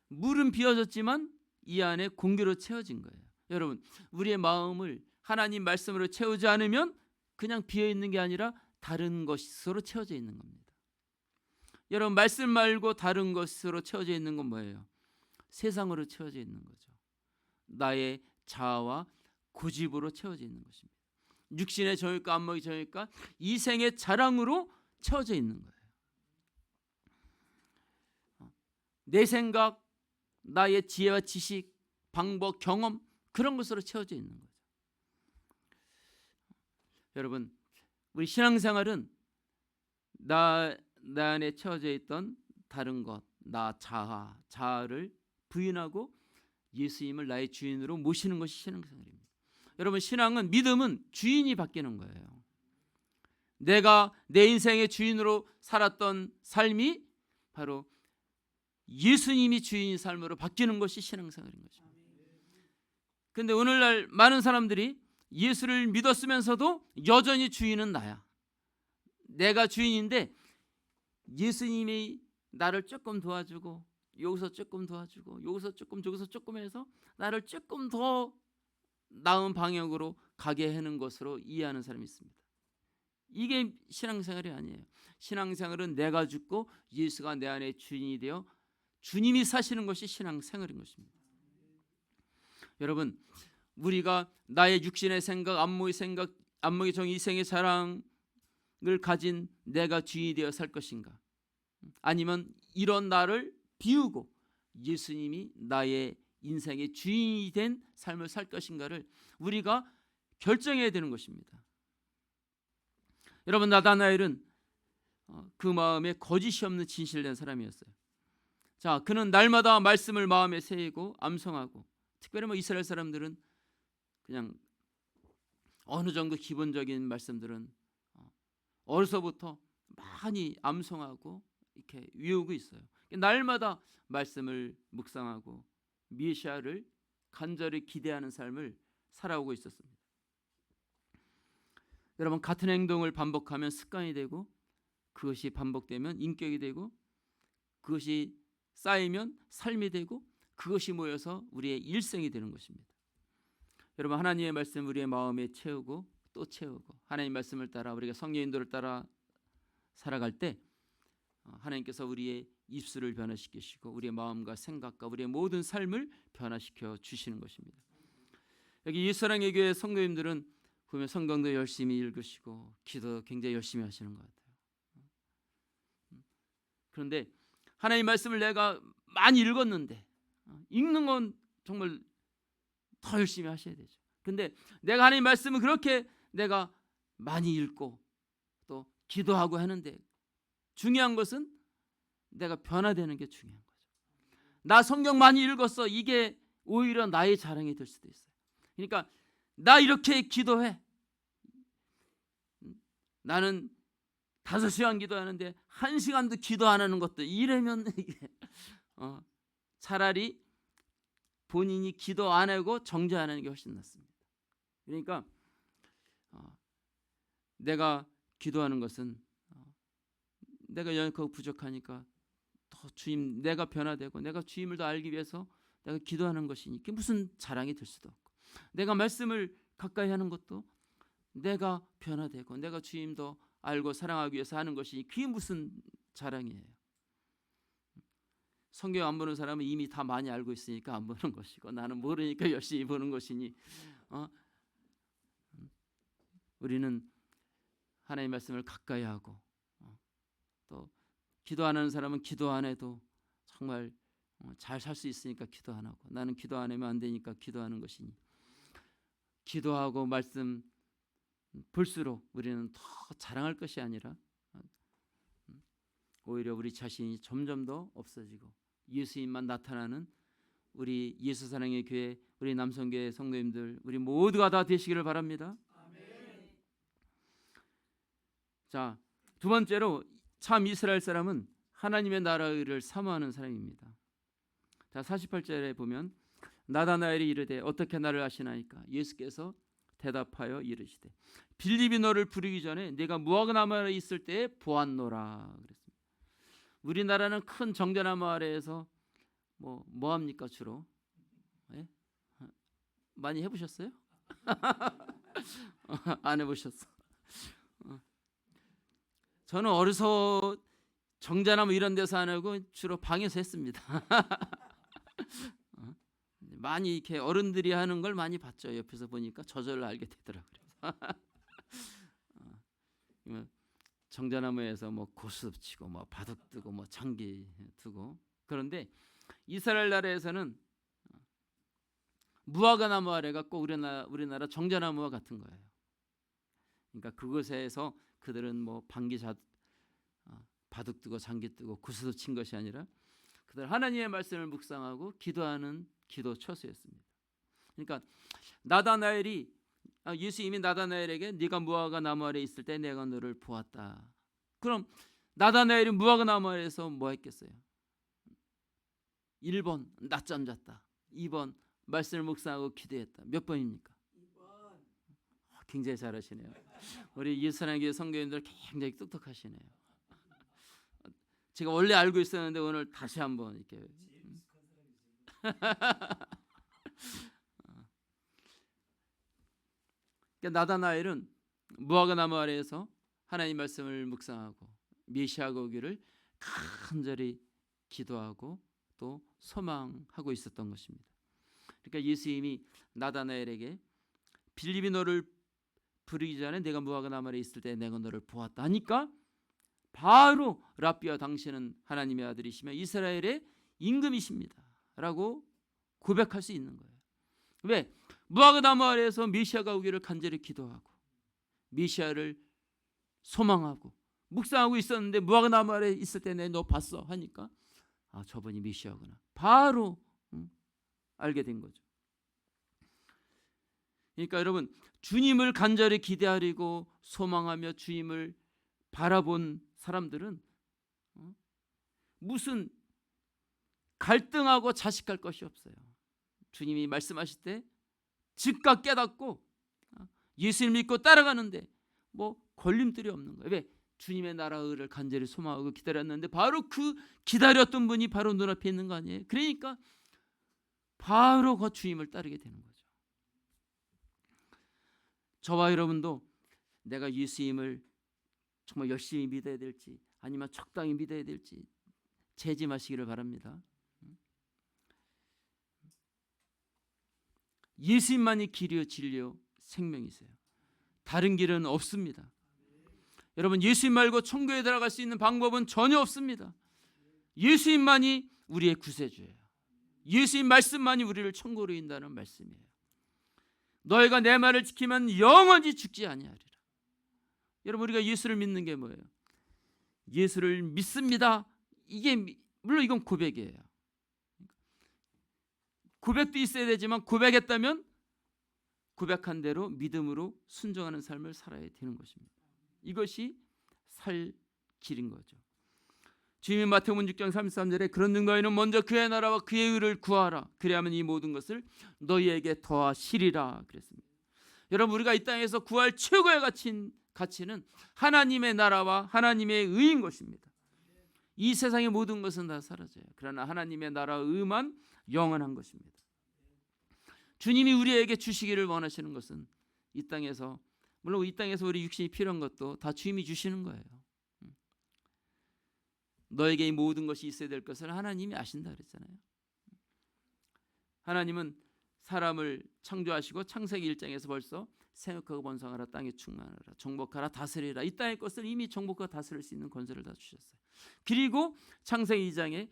물은 비어졌지만 이 안에 공기로 채워진 거예요. 여러분, 우리의 마음을 하나님 말씀으로 채우지 않으면 그냥 비어 있는 게 아니라 다른 것으로 채워져 있는 겁니다. 여러분, 말씀 말고 다른 것으로 채워져 있는 건 뭐예요? 세상으로 채워져 있는 거죠. 나의 자아와 고집으로 채워져 있는 것입니다. 육신의 정욕과 안목의 정욕과 이 생의 자랑으로 채워져 있는 거예요. 내 생각, 나의 지혜와 지식, 방법, 경험, 그런 것으로 채워져 있는 거죠. 여러분, 우리 신앙생활은 나 안에 채워져 있던 다른 것, 나 자아를 부인하고 예수님을 나의 주인으로 모시는 것이 신앙생활입니다. 여러분, 신앙은, 믿음은 주인이 바뀌는 거예요. 내가 내 인생의 주인으로 살았던 삶이 바로 예수님이 주인의 삶으로 바뀌는 것이 신앙생활인 거죠. 그런데 오늘날 많은 사람들이 예수를 믿었으면서도 여전히 주인은 나야. 내가 주인인데 예수님이 나를 조금 도와주고, 여기서 조금 도와주고, 여기서 조금, 저기서 조금 해서 나를 조금 더 나은 방향으로 가게 하는 것으로 이해하는 사람이 있습니다. 이게 신앙생활이 아니에요. 신앙생활은 내가 죽고 예수가 내 안에 주인이 되어 주님이 사시는 것이 신앙생활인 것입니다. 여러분, 우리가 나의 육신의 생각, 안목의 생각, 안목의 정, 이생의 자랑을 가진 내가 주인이 되어 살 것인가? 아니면 이런 나를 비우고 예수님이 나의 인생의 주인이 된 삶을 살 것인가를 우리가 결정해야 되는 것입니다. 여러분, 나다나엘은 그 마음에 거짓이 없는 진실된 사람이었어요. 자, 그는 날마다 말씀을 마음에 새기고 암송하고, 특별히 이스라엘 사람들은 그냥 어느 정도 기본적인 말씀들은 어려서부터 많이 암송하고 이렇게 외우고 있어요. 날마다 말씀을 묵상하고 메시아를 간절히 기대하는 삶을 살아오고 있었습니다. 여러분, 같은 행동을 반복하면 습관이 되고, 그것이 반복되면 인격이 되고, 그것이 쌓이면 삶이 되고, 그것이 모여서 우리의 일생이 되는 것입니다. 여러분, 하나님의 말씀 우리의 마음에 채우고 또 채우고, 하나님 말씀을 따라 우리가 성령 인도를 따라 살아갈 때 하나님께서 우리의 입술을 변화시키시고 우리의 마음과 생각과 우리의 모든 삶을 변화시켜 주시는 것입니다. 여기 예수사랑의 교회 성도님들은 보면 성경도 열심히 읽으시고 기도 굉장히 열심히 하시는 것 같아요. 그런데 하나님 말씀을 내가 많이 읽었는데, 읽는 건 정말 더 열심히 하셔야 되죠. 근데 내가 하나님 말씀을 그렇게 내가 많이 읽고 또 기도하고 하는데, 중요한 것은 내가 변화되는 게 중요한 거죠. 나 성경 많이 읽었어, 이게 오히려 나의 자랑이 될 수도 있어요. 그러니까 나 이렇게 기도해, 나는 5시간 기도하는데 1시간도 기도 안 하는 것도, 이러면 이게 차라리 본인이 기도 안 하고 정죄 안 하는 게 훨씬 낫습니다. 그러니까 내가 기도하는 것은 내가 연약하고 부족하니까 더 주님, 내가 변화되고 내가 주님을 더 알기 위해서 내가 기도하는 것이니 그게 무슨 자랑이 될 수도 없고, 내가 말씀을 가까이 하는 것도 내가 변화되고 내가 주님 더 알고 사랑하기 위해서 하는 것이니 그게 무슨 자랑이에요. 성경 안 보는 사람은 이미 다 많이 알고 있으니까 안 보는 것이고, 나는 모르니까 열심히 보는 것이니 우리는 하나님의 말씀을 가까이 하고, 또 기도 안 하는 사람은 기도 안 해도 정말 잘 살 수 있으니까 기도 안 하고, 나는 기도 안 하면 안 되니까 기도하는 것이니, 기도하고 말씀 볼수록 우리는 더 자랑할 것이 아니라 오히려 우리 자신이 점점 더 없어지고 예수님만 나타나는 우리 예수 사랑의 교회, 우리 남성교회 성도님들, 우리 모두가 다 되시기를 바랍니다. 아멘. 자, 두 번째로 참 이스라엘 사람은 하나님의 나라를 사모하는 사람입니다. 자, 48절에 보면 나다나엘이 이르되 어떻게 나를 아시나이까? 예수께서 대답하여 이르시되 빌립이 너를 부르기 전에 내가 무화과나무 있을 때에 보았노라 그랬습니다. 우리나라는 큰 정자나무 아래에서 뭐 합니까 주로? 예? 많이 해보셨어요? 안 해보셨어? 저는 어려서 정자나무 이런 데서 안 하고 주로 방에서 했습니다. 많이 이렇게 어른들이 하는 걸 많이 봤죠. 옆에서 보니까 저절로 알게 되더라고요. 정자나무에서 뭐 고스톱 치고 뭐 바둑 두고 뭐 장기 두고. 그런데 이스라엘 나라에서는 무화과 나무 아래가 꼭 우리나라 정자나무와 같은 거예요. 그러니까 그곳에서 그들은 뭐 바둑 두고 장기 뜨고 고스톱 친 것이 아니라 그들 하나님의 말씀을 묵상하고 기도하는 기도 처소였습니다. 그러니까 나다나엘이 예수님이 나다나엘에게 네가 무화과 나무 아래 있을 때 내가 너를 보았다. 그럼 나다나엘이 무화과 나무 아래에서 뭐 했겠어요? 1번 낮잠 잤다. 2번 말씀을 묵상하고 기도했다. 몇 번입니까? 2번. 굉장히 잘하시네요. 우리 예수님의 성도님들 굉장히 똑똑하시네요. 제가 원래 알고 있었는데 오늘 다시 한번 이렇게 나다나엘은 무화과 나무 아래에서 하나님 말씀을 묵상하고 메시아가 오기를 간절히 기도하고 또 소망하고 있었던 것입니다. 그러니까 예수님이 나다나엘에게 빌립이 너를 부르기 전에 내가 무화과 나무 아래 있을 때 내가 너를 보았다 하니까 바로 랍비야 당신은 하나님의 아들이시며 이스라엘의 임금이십니다 라고 고백할 수 있는 거예요. 왜? 무화과 나무 아래에서 메시아가 오기를 간절히 기도하고 메시아를 소망하고 묵상하고 있었는데 무화과 나무 아래에 있을 때 너 봤어 하니까 저분이 메시아구나 바로 알게 된 거죠. 그러니까 여러분 주님을 간절히 기대하리고 소망하며 주님을 바라본 사람들은 무슨 갈등하고 자식할 것이 없어요. 주님이 말씀하실 때 즉각 깨닫고 예수님 믿고 따라가는데 뭐 걸림돌이 없는 거예요. 왜? 주님의 나라를 간절히 소망하고 기다렸는데 바로 그 기다렸던 분이 바로 눈앞에 있는 거 아니에요? 그러니까 바로 그 주님을 따르게 되는 거죠. 저와 여러분도 내가 예수님을 정말 열심히 믿어야 될지 아니면 적당히 믿어야 될지 재짐하시기를 바랍니다. 예수님만이 길이요 진리요 생명이세요. 다른 길은 없습니다. 여러분 예수님 말고 천국에 들어갈 수 있는 방법은 전혀 없습니다. 예수님만이 우리의 구세주예요. 예수님 말씀만이 우리를 천국으로 인도하는 말씀이에요. 너희가 내 말을 지키면 영원히 죽지 아니하리라. 여러분 우리가 예수를 믿는 게 뭐예요? 예수를 믿습니다. 이게 물론 이건 고백이에요. 고백도 있어야 되지만 고백했다면 고백한 대로 믿음으로 순종하는 삶을 살아야 되는 것입니다. 이것이 살 길인 거죠. 주님이 마태복음 6장 33절에 그런 너희는 먼저 그의 나라와 그의 의를 구하라. 그리하면 이 모든 것을 너희에게 더하시리라 그랬습니다. 여러분 우리가 이 땅에서 구할 최고의 가치는 하나님의 나라와 하나님의 의인 것입니다. 이 세상의 모든 것은 다 사라져요. 그러나 하나님의 나라와 의만 영원한 것입니다. 주님이 우리에게 주시기를 원하시는 것은 이 땅에서 물론 이 땅에서 우리 육신이 필요한 것도 다 주님이 주시는 거예요. 너에게 이 모든 것이 있어야 될 것을 하나님이 아신다 그랬잖아요. 하나님은 사람을 창조하시고 창세기 1장에서 벌써 생육하고 번성하라 땅에 충만하라 정복하라 다스리라 이 땅의 것을 이미 정복하고 다스릴 수 있는 권세를 다 주셨어요. 그리고 창세기 2장에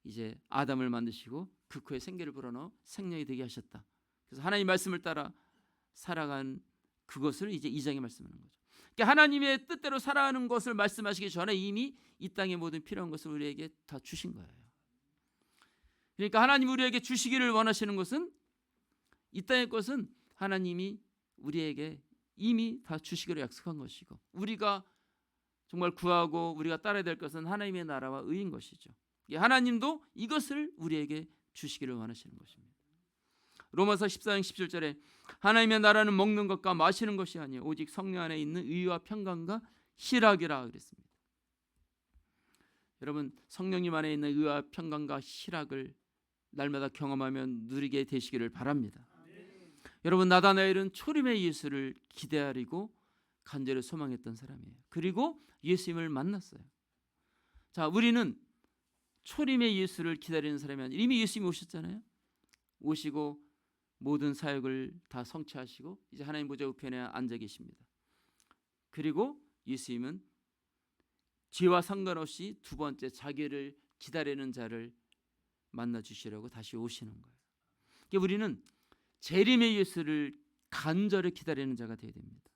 이제 아담을 만드시고 그 코에 생기를 불어넣어 생명이 되게 하셨다. 그래서 하나님 말씀을 따라 살아간 그것을 이제 2장에 말씀하는 거죠. 그러니까 하나님의 뜻대로 살아가는 것을 말씀하시기 전에 이미 이 땅의 모든 필요한 것을 우리에게 다 주신 거예요. 그러니까 하나님 우리에게 주시기를 원하시는 것은 이 땅의 것은 하나님이 우리에게 이미 다 주시기로 약속한 것이고 우리가 정말 구하고 우리가 따라야 될 것은 하나님의 나라와 의인 것이죠. 하나님도 이것을 우리에게 주시기를 원하시는 것입니다. 로마서 14장 17절에 하나님의 나라는 먹는 것과 마시는 것이 아니요 오직 성령 안에 있는 의와 평강과 희락이라 그랬습니다. 여러분 성령님 안에 있는 의와 평강과 희락을 날마다 경험하며 누리게 되시기를 바랍니다. 여러분 나다나엘은 초림의 예수를 기대하리고 간절히 소망했던 사람이에요. 그리고 예수님을 만났어요. 자, 우리는 초림의 예수를 기다리는 사람이 아니라 이미 예수님이 오셨잖아요. 오시고 모든 사역을 다 성취하시고 이제 하나님 보좌 우편에 앉아 계십니다. 그리고 예수님은 죄와 상관없이 두 번째 자기를 기다리는 자를 만나 주시려고 다시 오시는 거예요. 그러니까 우리는 재림의 예수를 간절히 기다리는 자가 되어야 됩니다.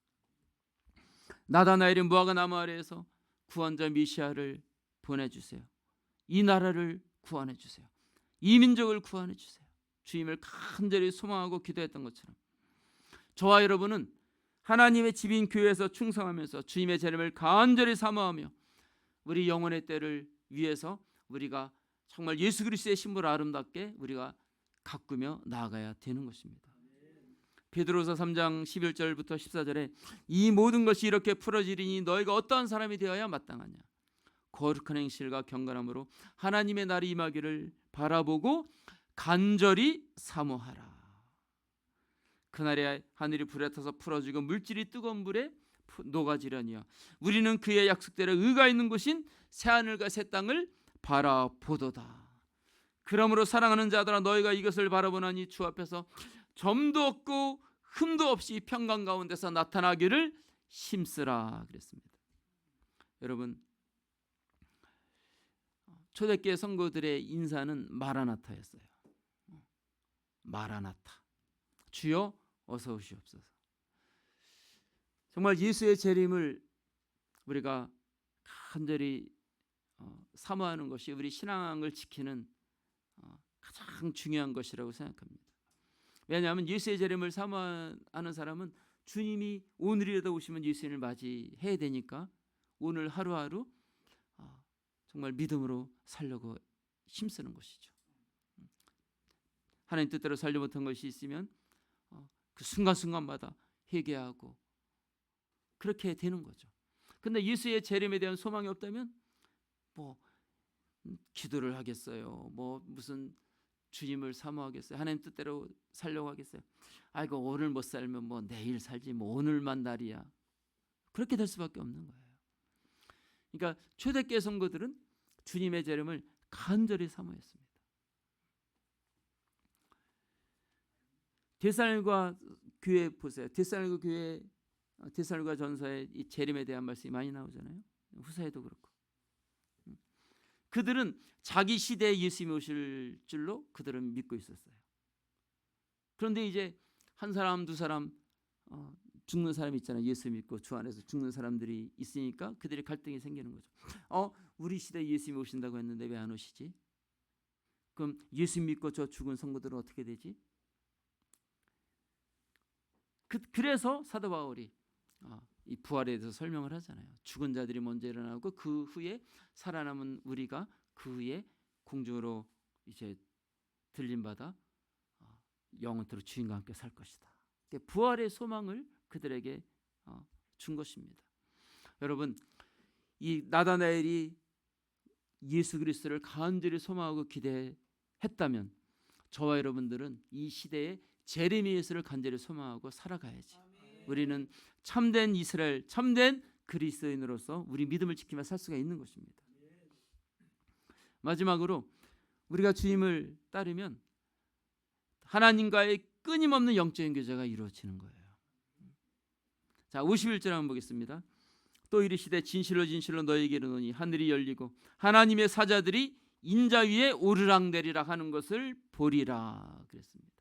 나다나엘이 무화과 나무 아래에서 구원자 메시아를 보내주세요. 이 나라를 구원해 주세요. 이 민족을 구원해 주세요. 주님을 간절히 소망하고 기도했던 것처럼 저와 여러분은 하나님의 집인 교회에서 충성하면서 주님의 재림을 간절히 사모하며 우리 영혼의 때를 위해서 우리가 정말 예수 그리스도의 신부를 아름답게 우리가 가꾸며 나아가야 되는 것입니다. 베드로서 3장 11절부터 14절에 이 모든 것이 이렇게 풀어지리니 너희가 어떠한 사람이 되어야 마땅하냐. 거룩한 행실과 경건함으로 하나님의 날이 임하기를 바라보고 간절히 사모하라. 그날에 하늘이 불에 타서 풀어지고 물질이 뜨거운 불에 녹아지려니와 우리는 그의 약속대로 의가 있는 곳인 새하늘과 새 땅을 바라보도다. 그러므로 사랑하는 자들아 너희가 이것을 바라보나니 주 앞에서 점도 없고 흠도 없이 평강 가운데서 나타나기를 힘쓰라 그랬습니다. 여러분, 초대교회 성도들의 인사는 마라나타였어요. 마라나타, 주여 어서 오시옵소서. 정말 예수의 재림을 우리가 간절히 사모하는 것이 우리 신앙을 지키는 가장 중요한 것이라고 생각합니다. 왜냐하면 예수의 재림을 사모하는 사람은 주님이 오늘이라도 오시면 예수님을 맞이해야 되니까 오늘 하루하루 정말 믿음으로 살려고 힘쓰는 것이죠. 하나님 뜻대로 살지 못한 것이 있으면 그 순간순간마다 회개하고 그렇게 되는 거죠. 근데 예수의 재림에 대한 소망이 없다면 뭐 기도를 하겠어요. 뭐 무슨 주님을 사모하겠어요. 하나님 뜻대로 살려고 하겠어요. 아이고 오늘 못 살면 뭐 내일 살지 뭐 오늘만 날이야. 그렇게 될 수밖에 없는 거예요. 그러니까 초대교회 성도들은 주님의 재림을 간절히 사모했습니다. 데살로니가 교회 보세요. 데살로니가 전서에 이 재림에 대한 말씀이 많이 나오잖아요. 후서에도 그렇고. 그들은 자기 시대에 예수님이 오실 줄로 그들은 믿고 있었어요. 그런데 이제 한 사람 두 사람 죽는 사람이 있잖아요. 예수 믿고 주 안에서 죽는 사람들이 있으니까 그들의 갈등이 생기는 거죠. 우리 시대에 예수님이 오신다고 했는데 왜 안 오시지? 그럼 예수 믿고 저 죽은 성도들은 어떻게 되지? 그래서 사도 바울이 이 부활에 대해서 설명을 하잖아요. 죽은 자들이 먼저 일어나고 그 후에 살아남은 우리가 그 후에 공중으로 이제 들림받아 영원토록 주님과 함께 살 것이다. 부활의 소망을 그들에게 준 것입니다. 여러분, 이 나다나엘이 예수 그리스도를 간절히 소망하고 기대했다면 저와 여러분들은 이 시대에 재림의 예수를 간절히 소망하고 살아가야지. 우리는 참된 이스라엘, 참된 그리스도인으로서 우리 믿음을 지키며 살 수가 있는 것입니다. 마지막으로 우리가 주님을 따르면 하나님과의 끊임없는 영적인 교제가 이루어지는 거예요. 자, 51절 한번 보겠습니다. 또 이르시되 진실로 진실로 너희에게 이르노니 하늘이 열리고 하나님의 사자들이 인자 위에 오르락내리락 하는 것을 보리라 그랬습니다.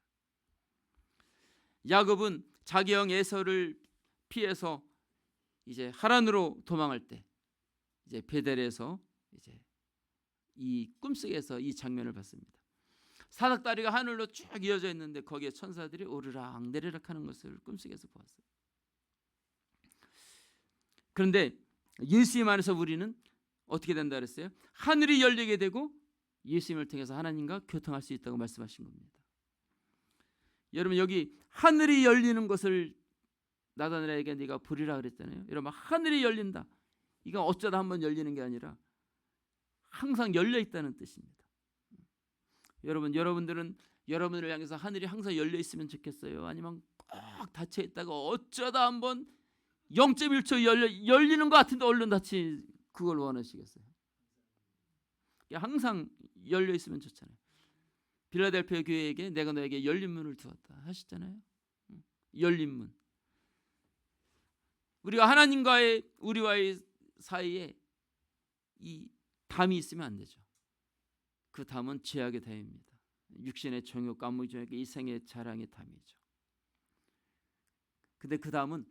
야곱은 자기 형 에서를 피해서 이제 하란으로 도망할 때 이제 베델에서 이제 이 꿈속에서 이 장면을 봤습니다. 사닥다리가 하늘로 쭉 이어져 있는데 거기에 천사들이 오르락 내리락 하는 것을 꿈속에서 보았어요. 그런데 예수님 안에서 우리는 어떻게 된다 그랬어요? 하늘이 열리게 되고 예수님을 통해서 하나님과 교통할 수 있다고 말씀하신 겁니다. 여러분, 여기 하늘이 열리는 것을 나다나엘에게 네가 보리라 그랬잖아요. 여러분, 하늘이 열린다. 이건 어쩌다 한번 열리는 게 아니라 항상 열려 있다는 뜻입니다. 여러분, 여러분들은 여러분을 향해서 하늘이 항상 열려 있으면 좋겠어요? 아니면 꼭 닫혀 있다가 어쩌다 한번 0.1초 열리는 것 같은데 얼른 닫히 그걸 원하시겠어요? 항상 열려 있으면 좋잖아요. 빌라델피아 교회에게 내가 너에게 열린 문을 두었다 하셨잖아요. 열린 문. 우리가 하나님과의 우리와의 사이에 이 담이 있으면 안 되죠. 그 담은 죄악의 담입니다. 육신의 정욕, 감무정욕, 이생의 자랑의 담이죠. 근데 그 담은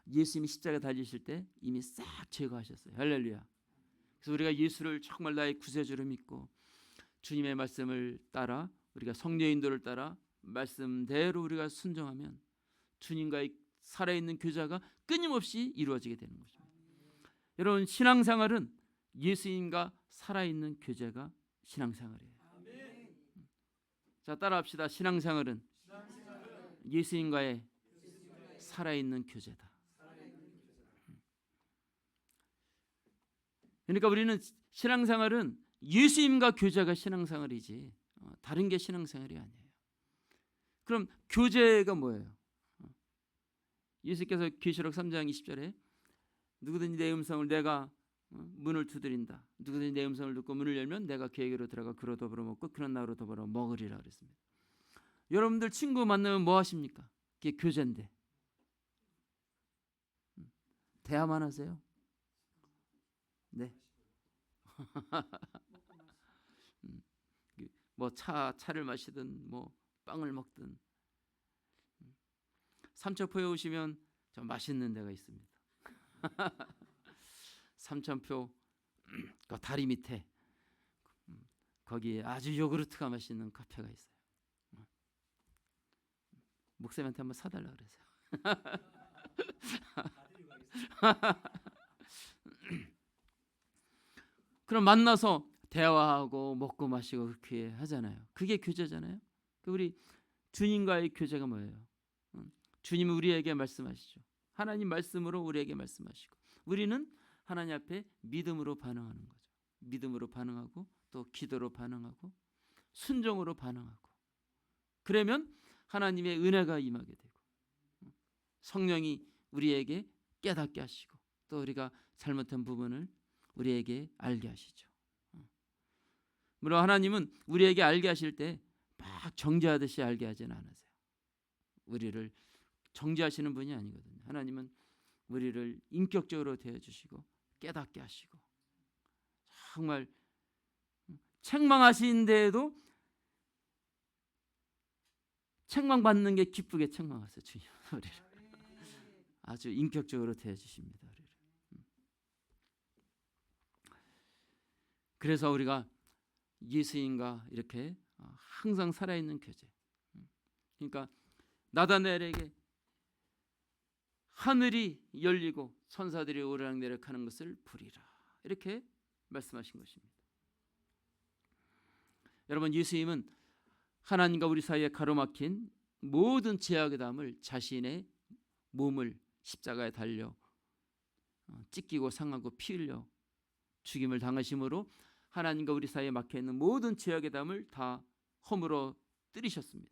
예수님이 십자가에 달리실 때 이미 싹 제거하셨어요. 할렐루야. 그래서 우리가 예수를 정말 나의 구세주로 믿고 주님의 말씀을 따라 우리가 성령 인도를 따라 말씀대로 우리가 순종하면 주님과의 살아있는 교제가 끊임없이 이루어지게 되는 것입니다. 여러분, 신앙생활은 예수님과 살아있는 교제가 신앙생활이에요. 자, 따라합시다. 신앙생활은 예수님과의 살아있는 교제다. 그러니까 우리는 신앙생활은 예수님과 교제가 신앙생활이지 다른 게 신앙생활이 아니에요. 그럼 교제가 뭐예요? 예수께서 계시록 3장 20절에 누구든지 내 음성을 내가 문을 두드린다. 누구든지 내 음성을 듣고 문을 열면 내가 그에게로 들어가 그로 더불어 먹고 그런 나로 더불어 먹으리라 그랬습니다. 여러분들 친구 만나면 뭐 하십니까? 그게 교제인데. 대화만 하세요? 네. 뭐 차를 마시든 뭐 빵을 먹든. 삼천포에 오시면 좀 맛있는 데가 있습니다. 삼천포 그 다리 밑에 거기에 아주 요구르트가 맛있는 카페가 있어요. 목사님한테 한번 사달라 그러세요. 그럼 만나서 대화하고 먹고 마시고 그렇게 하잖아요. 그게 교제잖아요. 우리 주님과의 교제가 뭐예요? 주님은 우리에게 말씀하시죠. 하나님 말씀으로 우리에게 말씀하시고 우리는 하나님 앞에 믿음으로 반응하는 거죠. 믿음으로 반응하고 또 기도로 반응하고 순종으로 반응하고 그러면 하나님의 은혜가 임하게 되고 성령이 우리에게 깨닫게 하시고 또 우리가 잘못한 부분을 우리에게 알게 하시죠. 물론 하나님은 우리에게 알게 하실 때 막 정죄하듯이 알게 하지는 않으세요. 우리를 정죄하시는 분이 아니거든요. 하나님은 우리를 인격적으로 대해주시고 깨닫게 하시고 정말 책망하시는데도 책망받는 게 기쁘게 책망하세요. 주님 우리를 아주 인격적으로 대해주십니다. 우리를. 그래서 우리가 예수님과 이렇게 항상 살아있는 교제. 그러니까 나다나엘에게 하늘이 열리고 천사들이 오르락내리락 하는 것을 보리라 이렇게 말씀하신 것입니다. 여러분, 예수님은 하나님과 우리 사이에 가로막힌 모든 죄악의 담을 자신의 몸을 십자가에 달려 찢기고 상하고 피 흘려 죽임을 당하심으로 하나님과 우리 사이에 막혀있는 모든 죄악의 담을 다 허물어 뜨리셨습니다.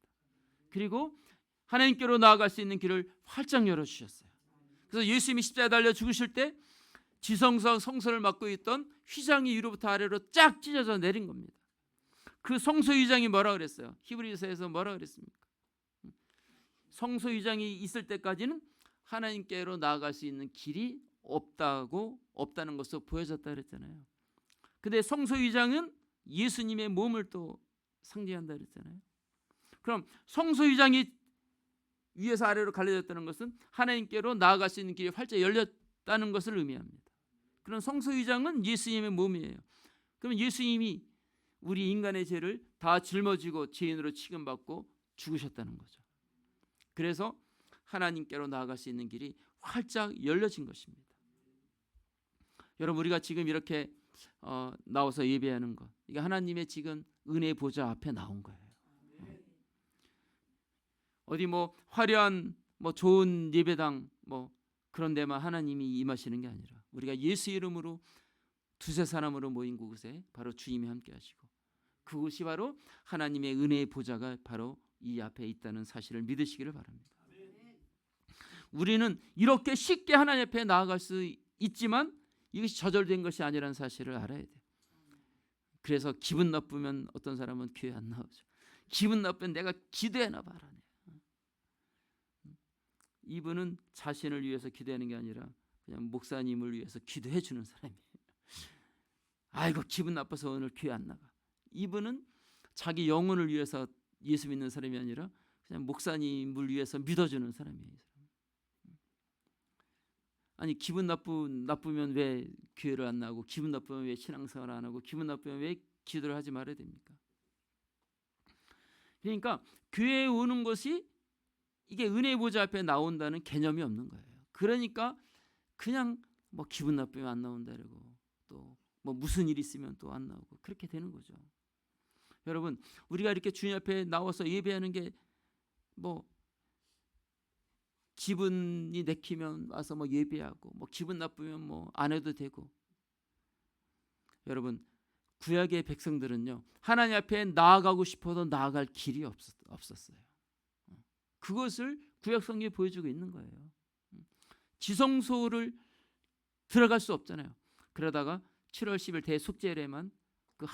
그리고 하나님께로 나아갈 수 있는 길을 활짝 열어주셨어요. 그래서 예수님이 십자가에 달려 죽으실 때 지성소 성소를 맡고 있던 휘장이 위로부터 아래로 쫙 찢어져 내린 겁니다. 그 성소 휘장이 뭐라 그랬어요? 히브리서에서 뭐라 그랬습니까? 성소 휘장이 있을 때까지는 하나님께로 나아갈 수 있는 길이 없다는 것을 보여줬다 그랬잖아요. 근데 성소 휘장은 예수님의 몸을 또 상징한다 그랬잖아요. 그럼 성소 휘장이 위에서 아래로 갈라졌다는 것은 하나님께로 나아갈 수 있는 길이 활짝 열렸다는 것을 의미합니다. 그런 성소 휘장은 예수님의 몸이에요. 그럼 예수님이 우리 인간의 죄를 다 짊어지고 죄인으로 취급받고 죽으셨다는 거죠. 그래서 하나님께로 나아갈 수 있는 길이 활짝 열려진 것입니다. 여러분, 우리가 지금 이렇게 나와서 예배하는 것, 이게 하나님의 지금 은혜 보좌 앞에 나온 거예요. 어디 뭐 화려한 뭐 좋은 예배당 뭐 그런 데만 하나님이 임하시는 게 아니라 우리가 예수 이름으로 두세 사람으로 모인 그곳에 바로 주님이 함께 하시고 그곳이 바로 하나님의 은혜의 보좌가 바로 이 앞에 있다는 사실을 믿으시기를 바랍니다. 우리는 이렇게 쉽게 하나님 앞에 나아갈 수 있지만 이것이 저절된 것이 아니라는 사실을 알아야 돼요. 그래서 기분 나쁘면 어떤 사람은 교회 안 나오죠. 기분 나쁘면 내가 기도해나 봐라. 이분은 자신을 위해서 기도하는 게 아니라 그냥 목사님을 위해서 기도해 주는 사람이에요. 아이고 기분 나빠서 오늘 교회 안 나가. 이분은 자기 영혼을 위해서 예수 믿는 사람이 아니라 그냥 목사님을 위해서 믿어주는 사람이에요. 아니 기분 나쁘면 왜 교회를 안 나가고, 기분 나쁘면 왜 신앙생활 안 하고, 기분 나쁘면 왜 기도를 하지 말아야 됩니까? 그러니까 교회에 오는 것이 이게 은혜의 보좌 앞에 나온다는 개념이 없는 거예요. 그러니까 그냥 뭐 기분 나쁘면 안 나온다 그러고, 또 뭐 무슨 일 있으면 또 안 나오고, 그렇게 되는 거죠. 여러분, 우리가 이렇게 주님 앞에 나와서 예배하는 게 뭐 기분이 내키면 와서 뭐 예배하고, 뭐 기분 나쁘면 뭐 안 해도 되고. 여러분, 구약의 백성들은요, 하나님 앞에 나아가고 싶어도 나아갈 길이 없었어요. 그것을 구약 성경이 보여주고 있는 거예요. 지성소를 들어갈 수 없잖아요. 그러다가 7월 10일 대속죄일에만 그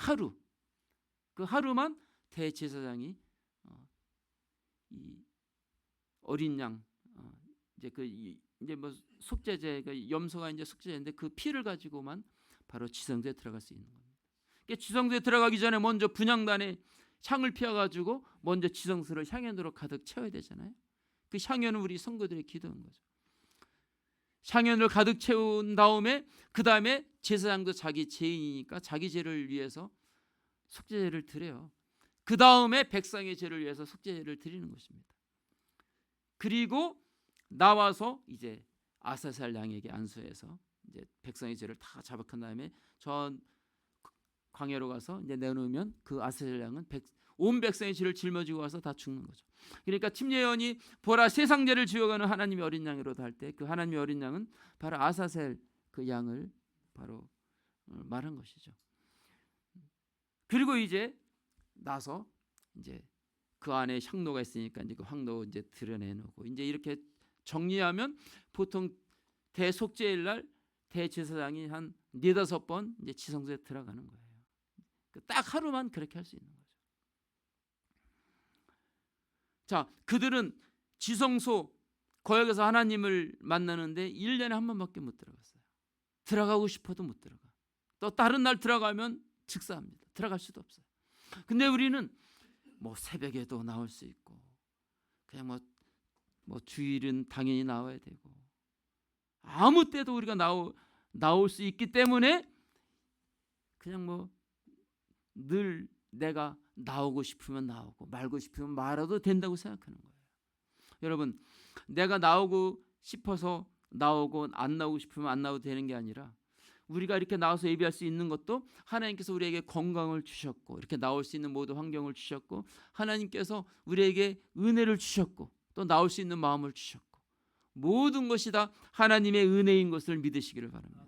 하루만 대제사장이 이 어린 양, 이제 뭐 속죄제가, 염소가 이제 속죄제인데 그 피를 가지고만 바로 지성소에 들어갈 수 있는 겁니다. 그러니까 지성소에 들어가기 전에 먼저 분향단에 향을 피워가지고 먼저 지성소를 향연으로 가득 채워야 되잖아요. 그 향연은 우리 성도들의 기도인 거죠. 향연을 가득 채운 다음에 그 다음에 제사장도 자기 죄인이니까 자기 죄를 위해서 속죄제를 드려요. 그 다음에 백성의 죄를 위해서 속죄제를 드리는 것입니다. 그리고 나와서 이제 아사셀 양에게 안수해서 이제 백성의 죄를 다 자백한 다음에 저 광야로 가서 이제 내놓으면 그 아사셀 양은 온 백성의 죄를 짊어지고 와서 다 죽는 거죠. 그러니까 침례요한이 보라 세상 죄를 지어가는 하나님의 어린 양이로다 할 때 그 하나님의 어린 양은 바로 아사셀 그 양을 바로 말한 것이죠. 그리고 이제 나서 이제 그 안에 향로가 있으니까 이제 그 향로 이제 드러내놓고 이제 이렇게 정리하면 보통 대속죄일 날 대제사장이 한 4-5번 이제 지성소에 들어가는 거예요. 딱 하루만 그렇게 할 수 있는 거죠. 자, 그들은 지성소 거역에서 하나님을 만나는데 1년에 한 번밖에 못 들어갔어요. 들어가고 싶어도 못 들어가. 또 다른 날 들어가면 즉사합니다. 들어갈 수도 없어요. 근데 우리는 뭐 새벽에도 나올 수 있고, 그냥 뭐 주일은 당연히 나와야 되고, 아무 때도 우리가 나올 수 있기 때문에 그냥 뭐 늘 내가 나오고 싶으면 나오고 말고 싶으면 말아도 된다고 생각하는 거예요. 여러분, 내가 나오고 싶어서 나오고 안 나오고 싶으면 안 나와도 되는 게 아니라, 우리가 이렇게 나와서 예배할 수 있는 것도 하나님께서 우리에게 건강을 주셨고, 이렇게 나올 수 있는 모든 환경을 주셨고, 하나님께서 우리에게 은혜를 주셨고, 또 나올 수 있는 마음을 주셨고, 모든 것이 다 하나님의 은혜인 것을 믿으시기를 바랍니다.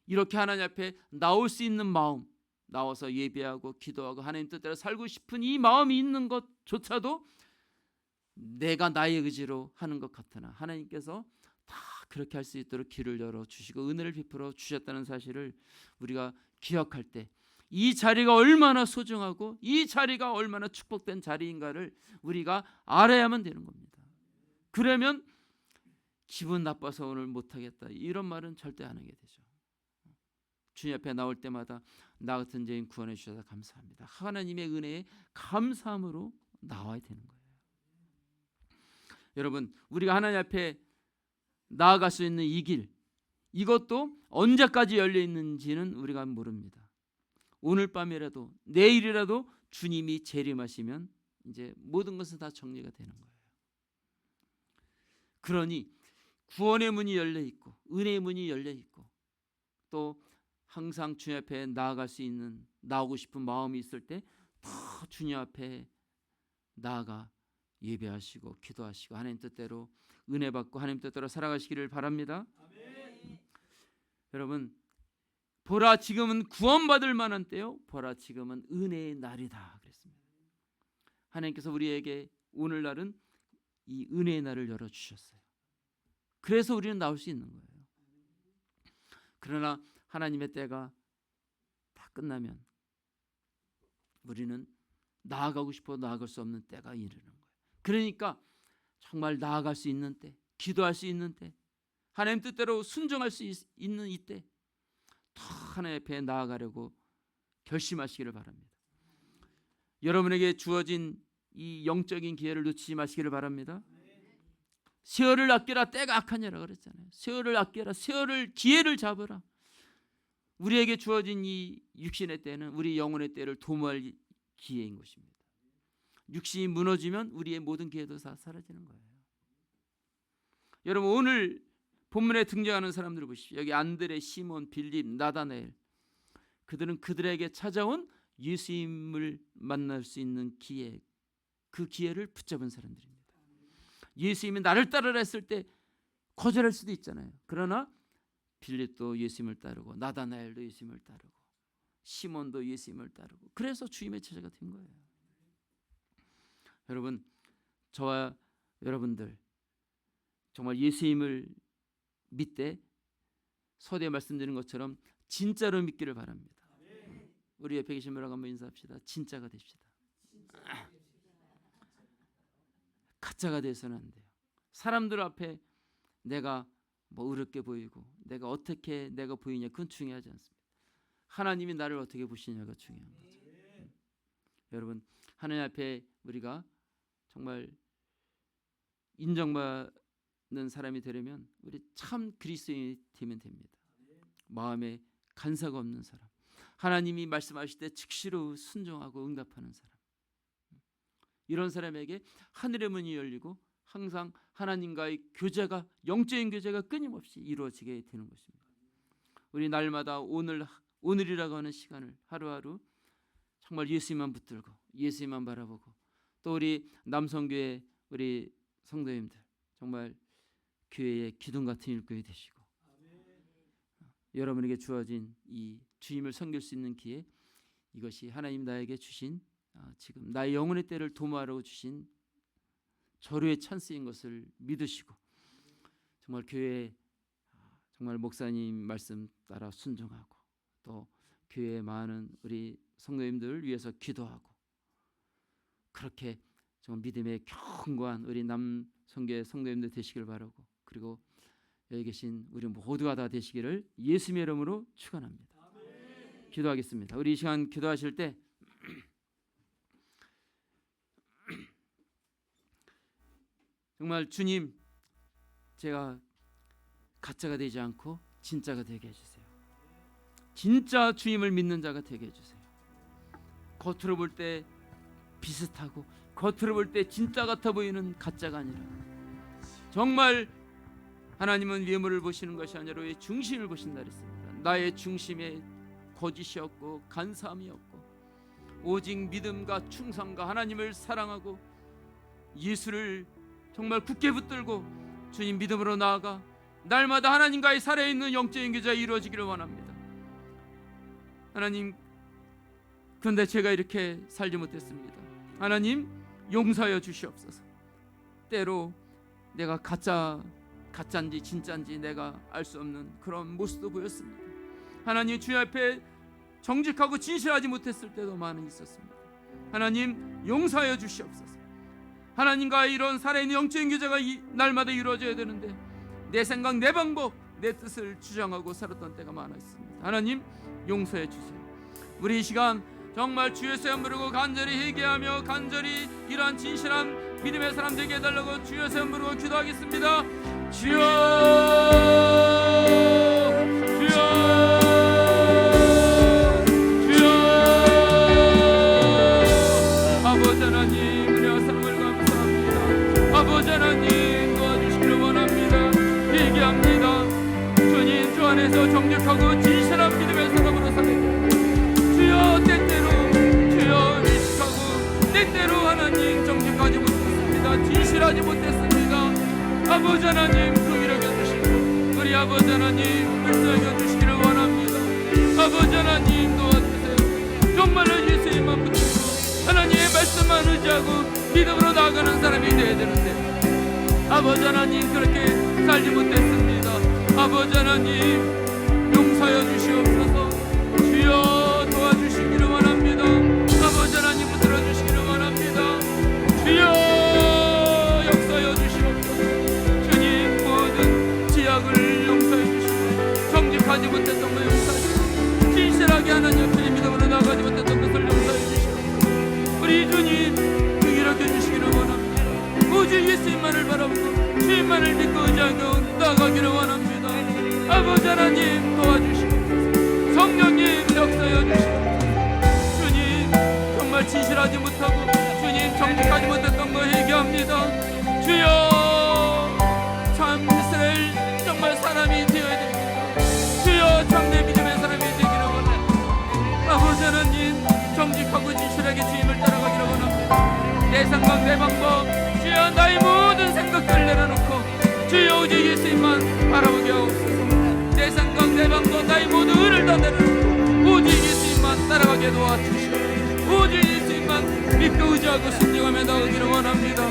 이렇게 하나님 앞에 나올 수 있는 마음, 나와서 예배하고 기도하고 하나님 뜻대로 살고 싶은 이 마음이 있는 것조차도 내가 나의 의지로 하는 것 같으나 하나님께서 다 그렇게 할 수 있도록 길을 열어주시고 은혜를 베풀어 주셨다는 사실을 우리가 기억할 때, 이 자리가 얼마나 소중하고 이 자리가 얼마나 축복된 자리인가를 우리가 알아야만 되는 겁니다. 그러면 기분 나빠서 오늘 못하겠다 이런 말은 절대 안 하게 되죠. 주님 앞에 나올 때마다 나 같은 죄인 구원해 주셔서 감사합니다. 하나님의 은혜에 감사함으로 나와야 되는 거예요. 여러분, 우리가 하나님 앞에 나아갈 수 있는 이 길, 이것도 언제까지 열려 있는지는 우리가 모릅니다. 오늘 밤이라도 내일이라도 주님이 재림하시면 이제 모든 것은 다 정리가 되는 거예요. 그러니 구원의 문이 열려 있고 은혜의 문이 열려 있고, 또 항상 주님 앞에 나아갈 수 있는, 나오고 싶은 마음이 있을 때 더 주님 앞에 나아가 예배하시고 기도하시고 하나님 뜻대로 은혜 받고 하나님 뜻대로 살아가시기를 바랍니다. 여러분, 보라 지금은 구원받을 만한 때요, 보라 지금은 은혜의 날이다 그랬습니다. 하나님께서 우리에게 오늘날은 이 은혜의 날을 열어주셨어요. 그래서 우리는 나올 수 있는 거예요. 그러나 하나님의 때가 다 끝나면 우리는 나아가고 싶어 나아갈 수 없는 때가 이르는 거예요. 그러니까 정말 나아갈 수 있는 때, 기도할 수 있는 때, 하나님 뜻대로 순종할 수 있는 이때 더 하나님 앞에 나아가려고 결심하시기를 바랍니다. 여러분에게 주어진 이 영적인 기회를 놓치지 마시기를 바랍니다. 세월을 아껴라, 때가 악하니라 그랬잖아요. 세월을 아껴라, 세월을 기회를 잡으라. 우리에게 주어진 이 육신의 때는 우리 영혼의 때를 도모할 기회인 것입니다. 육신이 무너지면 우리의 모든 기회도 다 사라지는 거예요. 여러분, 오늘 본문에 등장하는 사람들을 보십시오. 여기 안드레, 시몬, 빌립, 나다나엘, 그들은 그들에게 찾아온 예수님을 만날 수 있는 기회, 그 기회를 붙잡은 사람들입니다. 예수님이 나를 따르라 했을 때 거절할 수도 있잖아요. 그러나 빌립도 예수님을 따르고, 나다나엘도 예수님을 따르고, 시몬도 예수님을 따르고, 그래서 주님의 제자가 된 거예요. 여러분, 저와 여러분들 정말 예수님을 믿되 서두에 말씀드린 것처럼 진짜로 믿기를 바랍니다. 우리 옆에 계신 분하고 한번 인사합시다. 진짜가 됩시다. 가짜가 돼서는 안 돼요. 사람들 앞에 내가 뭐 어렵게 보이고 내가 어떻게 내가 보이냐, 그건 중요하지 않습니다. 하나님이 나를 어떻게 보시냐가 중요한 거죠. 여러분, 하나님 앞에 우리가 정말 인정받는 사람이 되려면 우리 참 그리스도인이 되면 됩니다. 마음에 간사가 없는 사람, 하나님이 말씀하실 때 즉시로 순종하고 응답하는 사람, 이런 사람에게 하늘의 문이 열리고 항상 하나님과의 교제가, 영적인 교제가 끊임없이 이루어지게 되는 것입니다. 우리 날마다 오늘이라고 하는 시간을 하루하루 정말 예수님만 붙들고 예수님만 바라보고, 또 우리 남성교회 우리 성도님들 정말 교회의 기둥 같은 일꾼이 되시고, 여러분에게 주어진 이 주님을 섬길 수 있는 기회, 이것이 하나님 나에게 주신 지금 나의 영혼의 때를 도모하라고 주신 절호의 찬스인 것을 믿으시고, 정말 교회 정말 목사님 말씀 따라 순종하고, 또 교회에 많은 우리 성도님들을 위해서 기도하고, 그렇게 정말 믿음의 견고한 우리 남성교회 성도님들 되시길 바라고, 그리고 여기 계신 우리 모두가 다 되시기를 예수님의 이름으로 축원합니다. 기도하겠습니다. 우리 이 시간 기도하실 때 정말 주님, 제가 가짜가 되지 않고 진짜가 되게 해주세요. 진짜 주님을 믿는 자가 되게 해주세요. 겉으로 볼 때 비슷하고 겉으로 볼 때 진짜 같아 보이는 가짜가 아니라, 정말 하나님은 외모를 보시는 것이 아니라 왜 중심을 보신다 그랬습니다. 나의 중심에 거짓이 없고 간사함이 없고 오직 믿음과 충성과 하나님을 사랑하고 예수를 정말 굳게 붙들고 주님 믿음으로 나아가 날마다 하나님과의 살아있는 영적인 교제가 이루어지기를 원합니다. 하나님, 그런데 제가 이렇게 살지 못했습니다. 하나님, 용서하여 주시옵소서. 때로 내가 가짜인지 진짜인지 내가 알 수 없는 그런 모습도 보였습니다. 하나님, 주님 앞에 정직하고 진실하지 못했을 때도 많이 있었습니다. 하나님, 용서하여 주시옵소서. 하나님과의 이런 살아있는 영적인 교제가 날마다 이루어져야 되는데 내 생각, 내 방법, 내 뜻을 주장하고 살았던 때가 많아 있습니다. 하나님, 용서해 주세요. 우리 이 시간 정말 주의 세움 부르고 간절히 회개하며 간절히 이러한 진실한 믿음의 사람 되게 해달라고 주의 세움 부르고 기도하겠습니다. 주여, 주여, 주여. 아버지 하나님, 은혜와 사랑을 감사합니다. 아버지 하나님, 도와주시기를 원합니다. 회개합니다. 주님, 주 안에서 정직하고 진실한 믿음의 사람으로 살게 주여, 때때로 주여 일식하고 때때로 하나님 정직하지 못했습니다. 진실하지 못했습니다. 아버지 하나님, 그로 여겨주시고 우리 아버지 하나님 불쌍히 여겨주시기를 원합니다. 아버지 하나님, 도와주세요. 정말로 예수님만 붙들고 하나님의 말씀만 의지하고 믿음으로 나아가는 사람이 되어야 되는데 아버지 하나님, 그렇게 살지 못했습니다. 아버지 하나님, 용서하여 주시옵소서. 주여, 도와주시기를 원합니다. 아버지 하나님, 붙들어 주시기를 원합니다. 주여, 역사하여 주시옵소서. 주님, 모든 지약을 용서해 주시고 정직하지 못했던 것 용서해 주시고 예수님만을 바라보고 주님만을 믿고 의지하며 나아가기를 원합니다. 아버지 하나님 도와주시옵소서. 성령님 역사여 주시옵소서. 주님 정말 진실하지 못하고 주님 정직하지 못했던 거 회개합니다. 주여 참 이스라엘 정말 사람이 되어야 됩니다. 주여 참된 믿음의 사람이 되기를 원합니다. 아버지 하나님 정직하고 진실하게 주님을 따라가기를 원합니다. 내 생각 내 방법 주여 나의 모든 생각들을 내려놓고 주여 오직 예수님만 바라보게 하옵소서. 내 생각 내 방법 나의 모든 의를 다 내려놓고 오직 예수님만 따라가게 도와주시오. 오직 예수님만 믿고 의지하고 순종하며 나가기를 원합니다.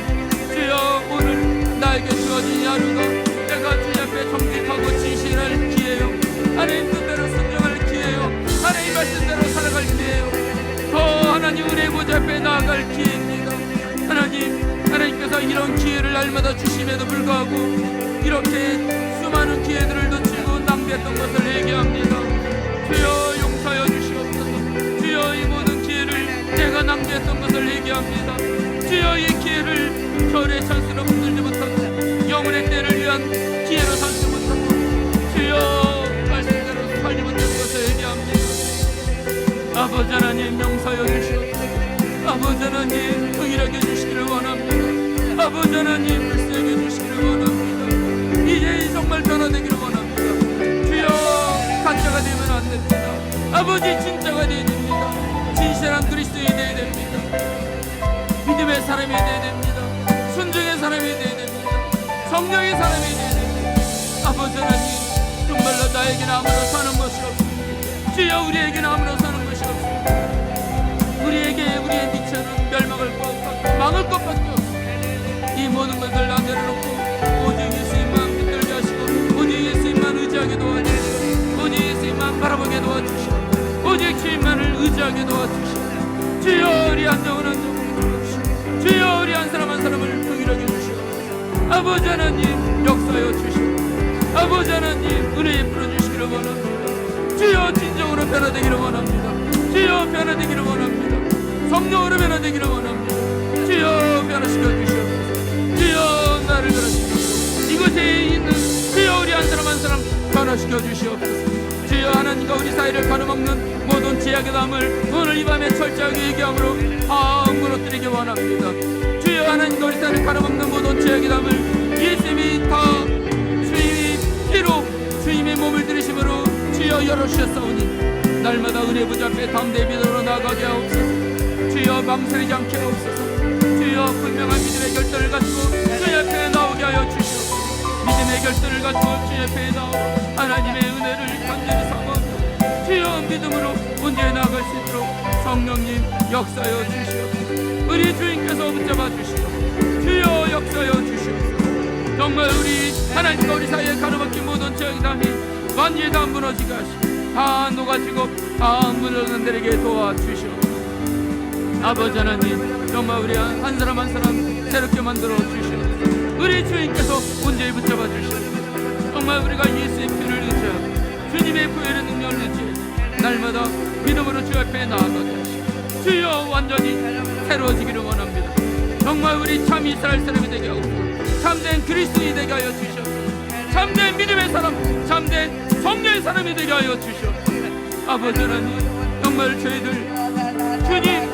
주여 오늘 나에게 주어진 하루가 내가 주님 앞에 정직하고 진실할 기회요, 하나님 뜻대로 순종할 기회요, 하나님 말씀대로 살아갈 기회요, 더 하나님 은혜 보좌 앞에 나아갈 기회입니다. 하나님께서 이런 기회를 날마다 주심에도 불구하고 이렇게 수많은 기회들을 놓치고 낭비했던 것을 회개합니다. 주여 용서하여 주시옵소서. 주여 이 모든 기회를 내가 낭비했던 것을 회개합니다. 주여 이 기회를 절의 찬스로 붙들지 못하고 영혼의 때를 위한 기회로 삼지 못하고 주여 말씀대로 살지 못하는 것을 회개합니다. 아버지 하나님 용서하여 주시옵소서. 아버지 하나님 통일하게 해주시기를 원합니다. 아버지 하나님 불쌍하게 해주시기를 원합니다. 이제 정말 변화되기를 원합니다. 주여 가짜가 되면 안 됩니다. 아버지 진짜가 되어야 됩니다. 진실한 그리스도인이 되어야 됩니다. 믿음의 사람이 되어야 됩니다. 순종의 사람이 되어야 됩니다. 성령의 사람이 되어야 됩니다. 아버지 하나님 정말로 나에게는 아무로 사는 것이 없습니다. 주여 우리에게는 아무로 사는 것이 없습니다. 우리에게 우리의 미천은 멸망할 것 같고 망할 것밖에 없습니다. 이 모든 것을 다 내려놓고 오직 예수님만 붙들게 하시고 오직 예수님만 의지하게 도와주시고 오직 예수님만 바라보게 도와주시고 오직 주님만을 의지하게 도와주시고 주여 우리 한 영혼 한 영혼을 주시고 주여 우리 한 사람 한 사람을 통일하게 주시고 아버지 하나님 역사하여 주시고 아버지 하나님 은혜에 풀어주시기를 원합니다. 주여 진정으로 변화되기를 원합니다. 주여 변화되기를 원합니다. 성령으로 변화되기를 원합니다. 주여 변화시켜 주시옵소서. 주여 나를 변화시켜 이곳에 있는 주여 우리 한 사람 한 사람 변화시켜 주시옵소서. 주여 하나님과 우리 사이를 가로막는 모든 제약의 담을 오늘 이 밤에 철저하게 얘기함으로 다 무너뜨리기 원합니다. 주여 하나님과 우리 사이를 가로막는 모든 제약의 담을 예수님이 다 주님이 피로 주님의 몸을 들이심으로 주여 열어주셨사오니 날마다 은혜 보좌 앞에 담대히 믿음으로 나아가게 하옵소서. 주여 망설이지 않게 하옵소서. 주여 분명한 믿음의 결단을 가지고 주님 앞에 나오게 하여 주시옵소서. 믿음의 결단을 가지고 주님 앞에 나오 하나님의 은혜를 간절히 사모합니다. 주여 믿음으로 언제 나아갈 수 있도록 성령님 역사하여 주시옵소서. 우리 주님께서 붙잡아 주시옵소서. 주여 역사하여 주시옵소서. 정말 우리 하나님과 우리 사이에 가로막힌 모든 죄악이 완전히 다 무너지게 하시고 다 녹아지고 다 무너지는 데에게 도와주시옵소서. 아버지 하나님 정말 우리 한 사람 한 사람 새롭게 만들어 주시옵소서. 우리 주님께서 온전히 붙잡아 주시옵소서. 정말 우리가 예수의 피를 의지하고 주님의 부여의 능력을 의지해 날마다 믿음으로 주 앞에 나아가게 하시고 주여 완전히 새로워지기를 원합니다. 정말 우리 참 이스라엘 사람이 되게 하고 참된 그리스도인이 되게 하여 주시옵소서. 참된 믿음의 사람 참된 성령의 사람이 되게 하여 주시옵소서. 아버지 하나님 정말 저희들 주님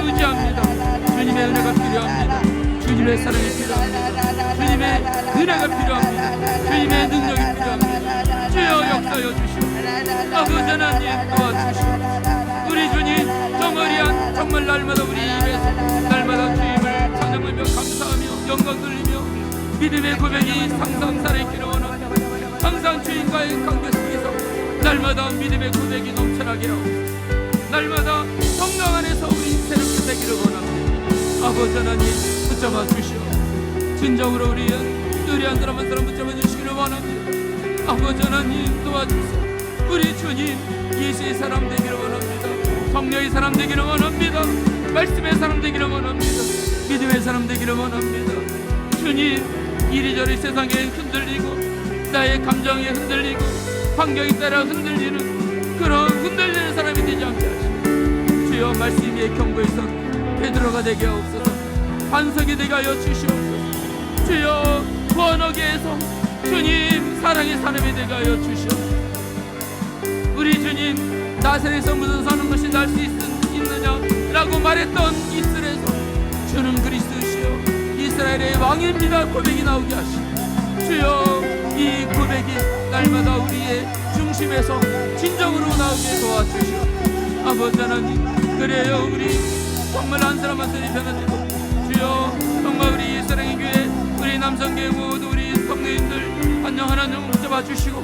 의지합니다. 주님의 은혜가 필요합니다. 주님의 사랑이 필요합니다. 주님의 은혜가 필요합니다. 주님의 능력이 필요합니다. 주여 역사하여 주시옵소서. 아버지 하나님 도와주시옵소서. 우리 주님 정말 날마다 우리 입에서 날마다 주님을 찬양하며 감사하며 영광 돌리며 믿음의 고백이 항상 살아있기를 원합니다. 항상 주님과의 관계 속에서 날마다 믿음의 고백이 넘쳐나게 하고 날마다 성령 안에서 우리 새롭게 되기를 원합니다. 아버지 하나님 붙잡아 주시오. 진정으로 우리 한 사람 한 사람 붙잡아 주시기를 원합니다. 아버지 하나님 도와주세요. 우리 주님 예수의 사람 되기를 원합니다. 성령의 사람 되기를 원합니다. 말씀의 사람 되기를 원합니다. 믿음의 사람 되기를 원합니다. 주님 이리저리 세상에 흔들리고 나의 감정에 흔들리고 환경에 따라 흔들리는 그런 흔들리는 사람이 되지 않게 하시고 주여 말씀 위에 경고에서 베드로가 되게 하옵소서. 반석이 되게 하여 주시옵소서. 주여 구원하기에서 주님 사랑의 사람이 되게 하여 주시옵소서. 우리 주님 나사렛에서 무슨 사는 것이 날 수 있느냐라고 말했던 이스라엘에서 주는 그리스도시요 이스라엘의 왕입니다 고백이 나오게 하시고 주여 이 고백이 날마다 우리의 중심에서 진정으로 나오게 도와주시오. 아버지 하나님 그래요 우리 정말 한 사람 한 사람이 변화되고 주여 정말 우리 사랑의 교회 우리 남성교회 모두 우리 성도님들 안녕 하나님 붙잡아주시고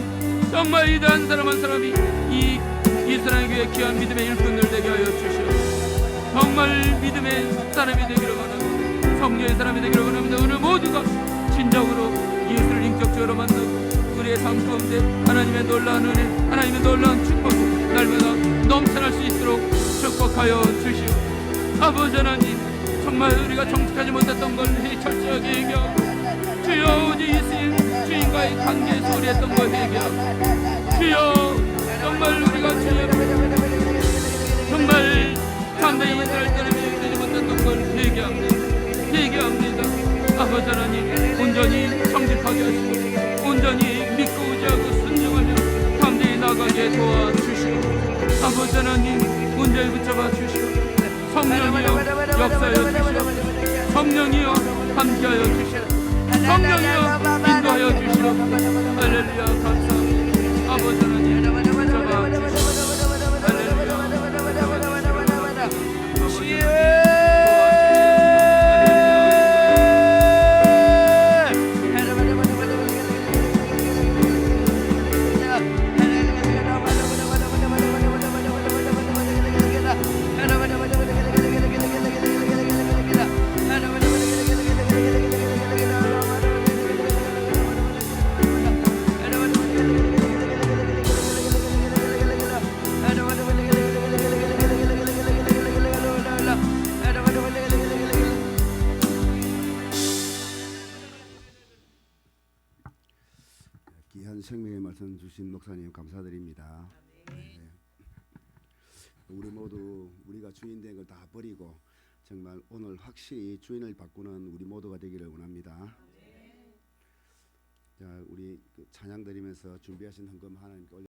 정말 이 한 사람 한 사람이 이 사랑의 교회 귀한 믿음의 일꾼들 되게 하여 주시오. 정말 믿음의 사람이 되기를 원합니다. 성령의 사람이 되기를 원합니다. 오늘 모두가 진정으로 예수를 인격적으로 만나고 우리의 삶 가운데 하나님의 놀라운 은혜 하나님의 놀라운 축복이 날마다 넘쳐날 수 있도록 축복하여 주시오. 아버지 하나님 정말 우리가 정직하지 못했던 걸 철저하게 얘기하고 주여 오직 예수님 주인과의 관계에 소홀했던 걸 얘기하고 주여 정말 우리가 주여 정말 참된 인사를 따르며 되지 못했던 걸 얘기합니다. 아버지 하나님 온전히 정직하게 하시고 온전히 믿고 의지하고 순종하며 참되이 나가게 도와주시고 아버지 하나님 온전히 붙잡아 주시고 성령이여 역사하여 주시옵소서. 성령이여 함께하여 주시옵소서. 성령이여 인도하여 주시옵소서. 할렐루야 감사합니다. 아버지 하나님 붙잡아 주시옵소서. 할렐루야 귀한 생명의 말씀 주신 목사님 감사드립니다. 네. 우리 모두 우리가 주인 된 걸 다 버리고 정말 오늘 확실히 주인을 바꾸는 우리 모두가 되기를 원합니다. 자, 우리 찬양 드리면서 준비하신 헌금 하나님께 올려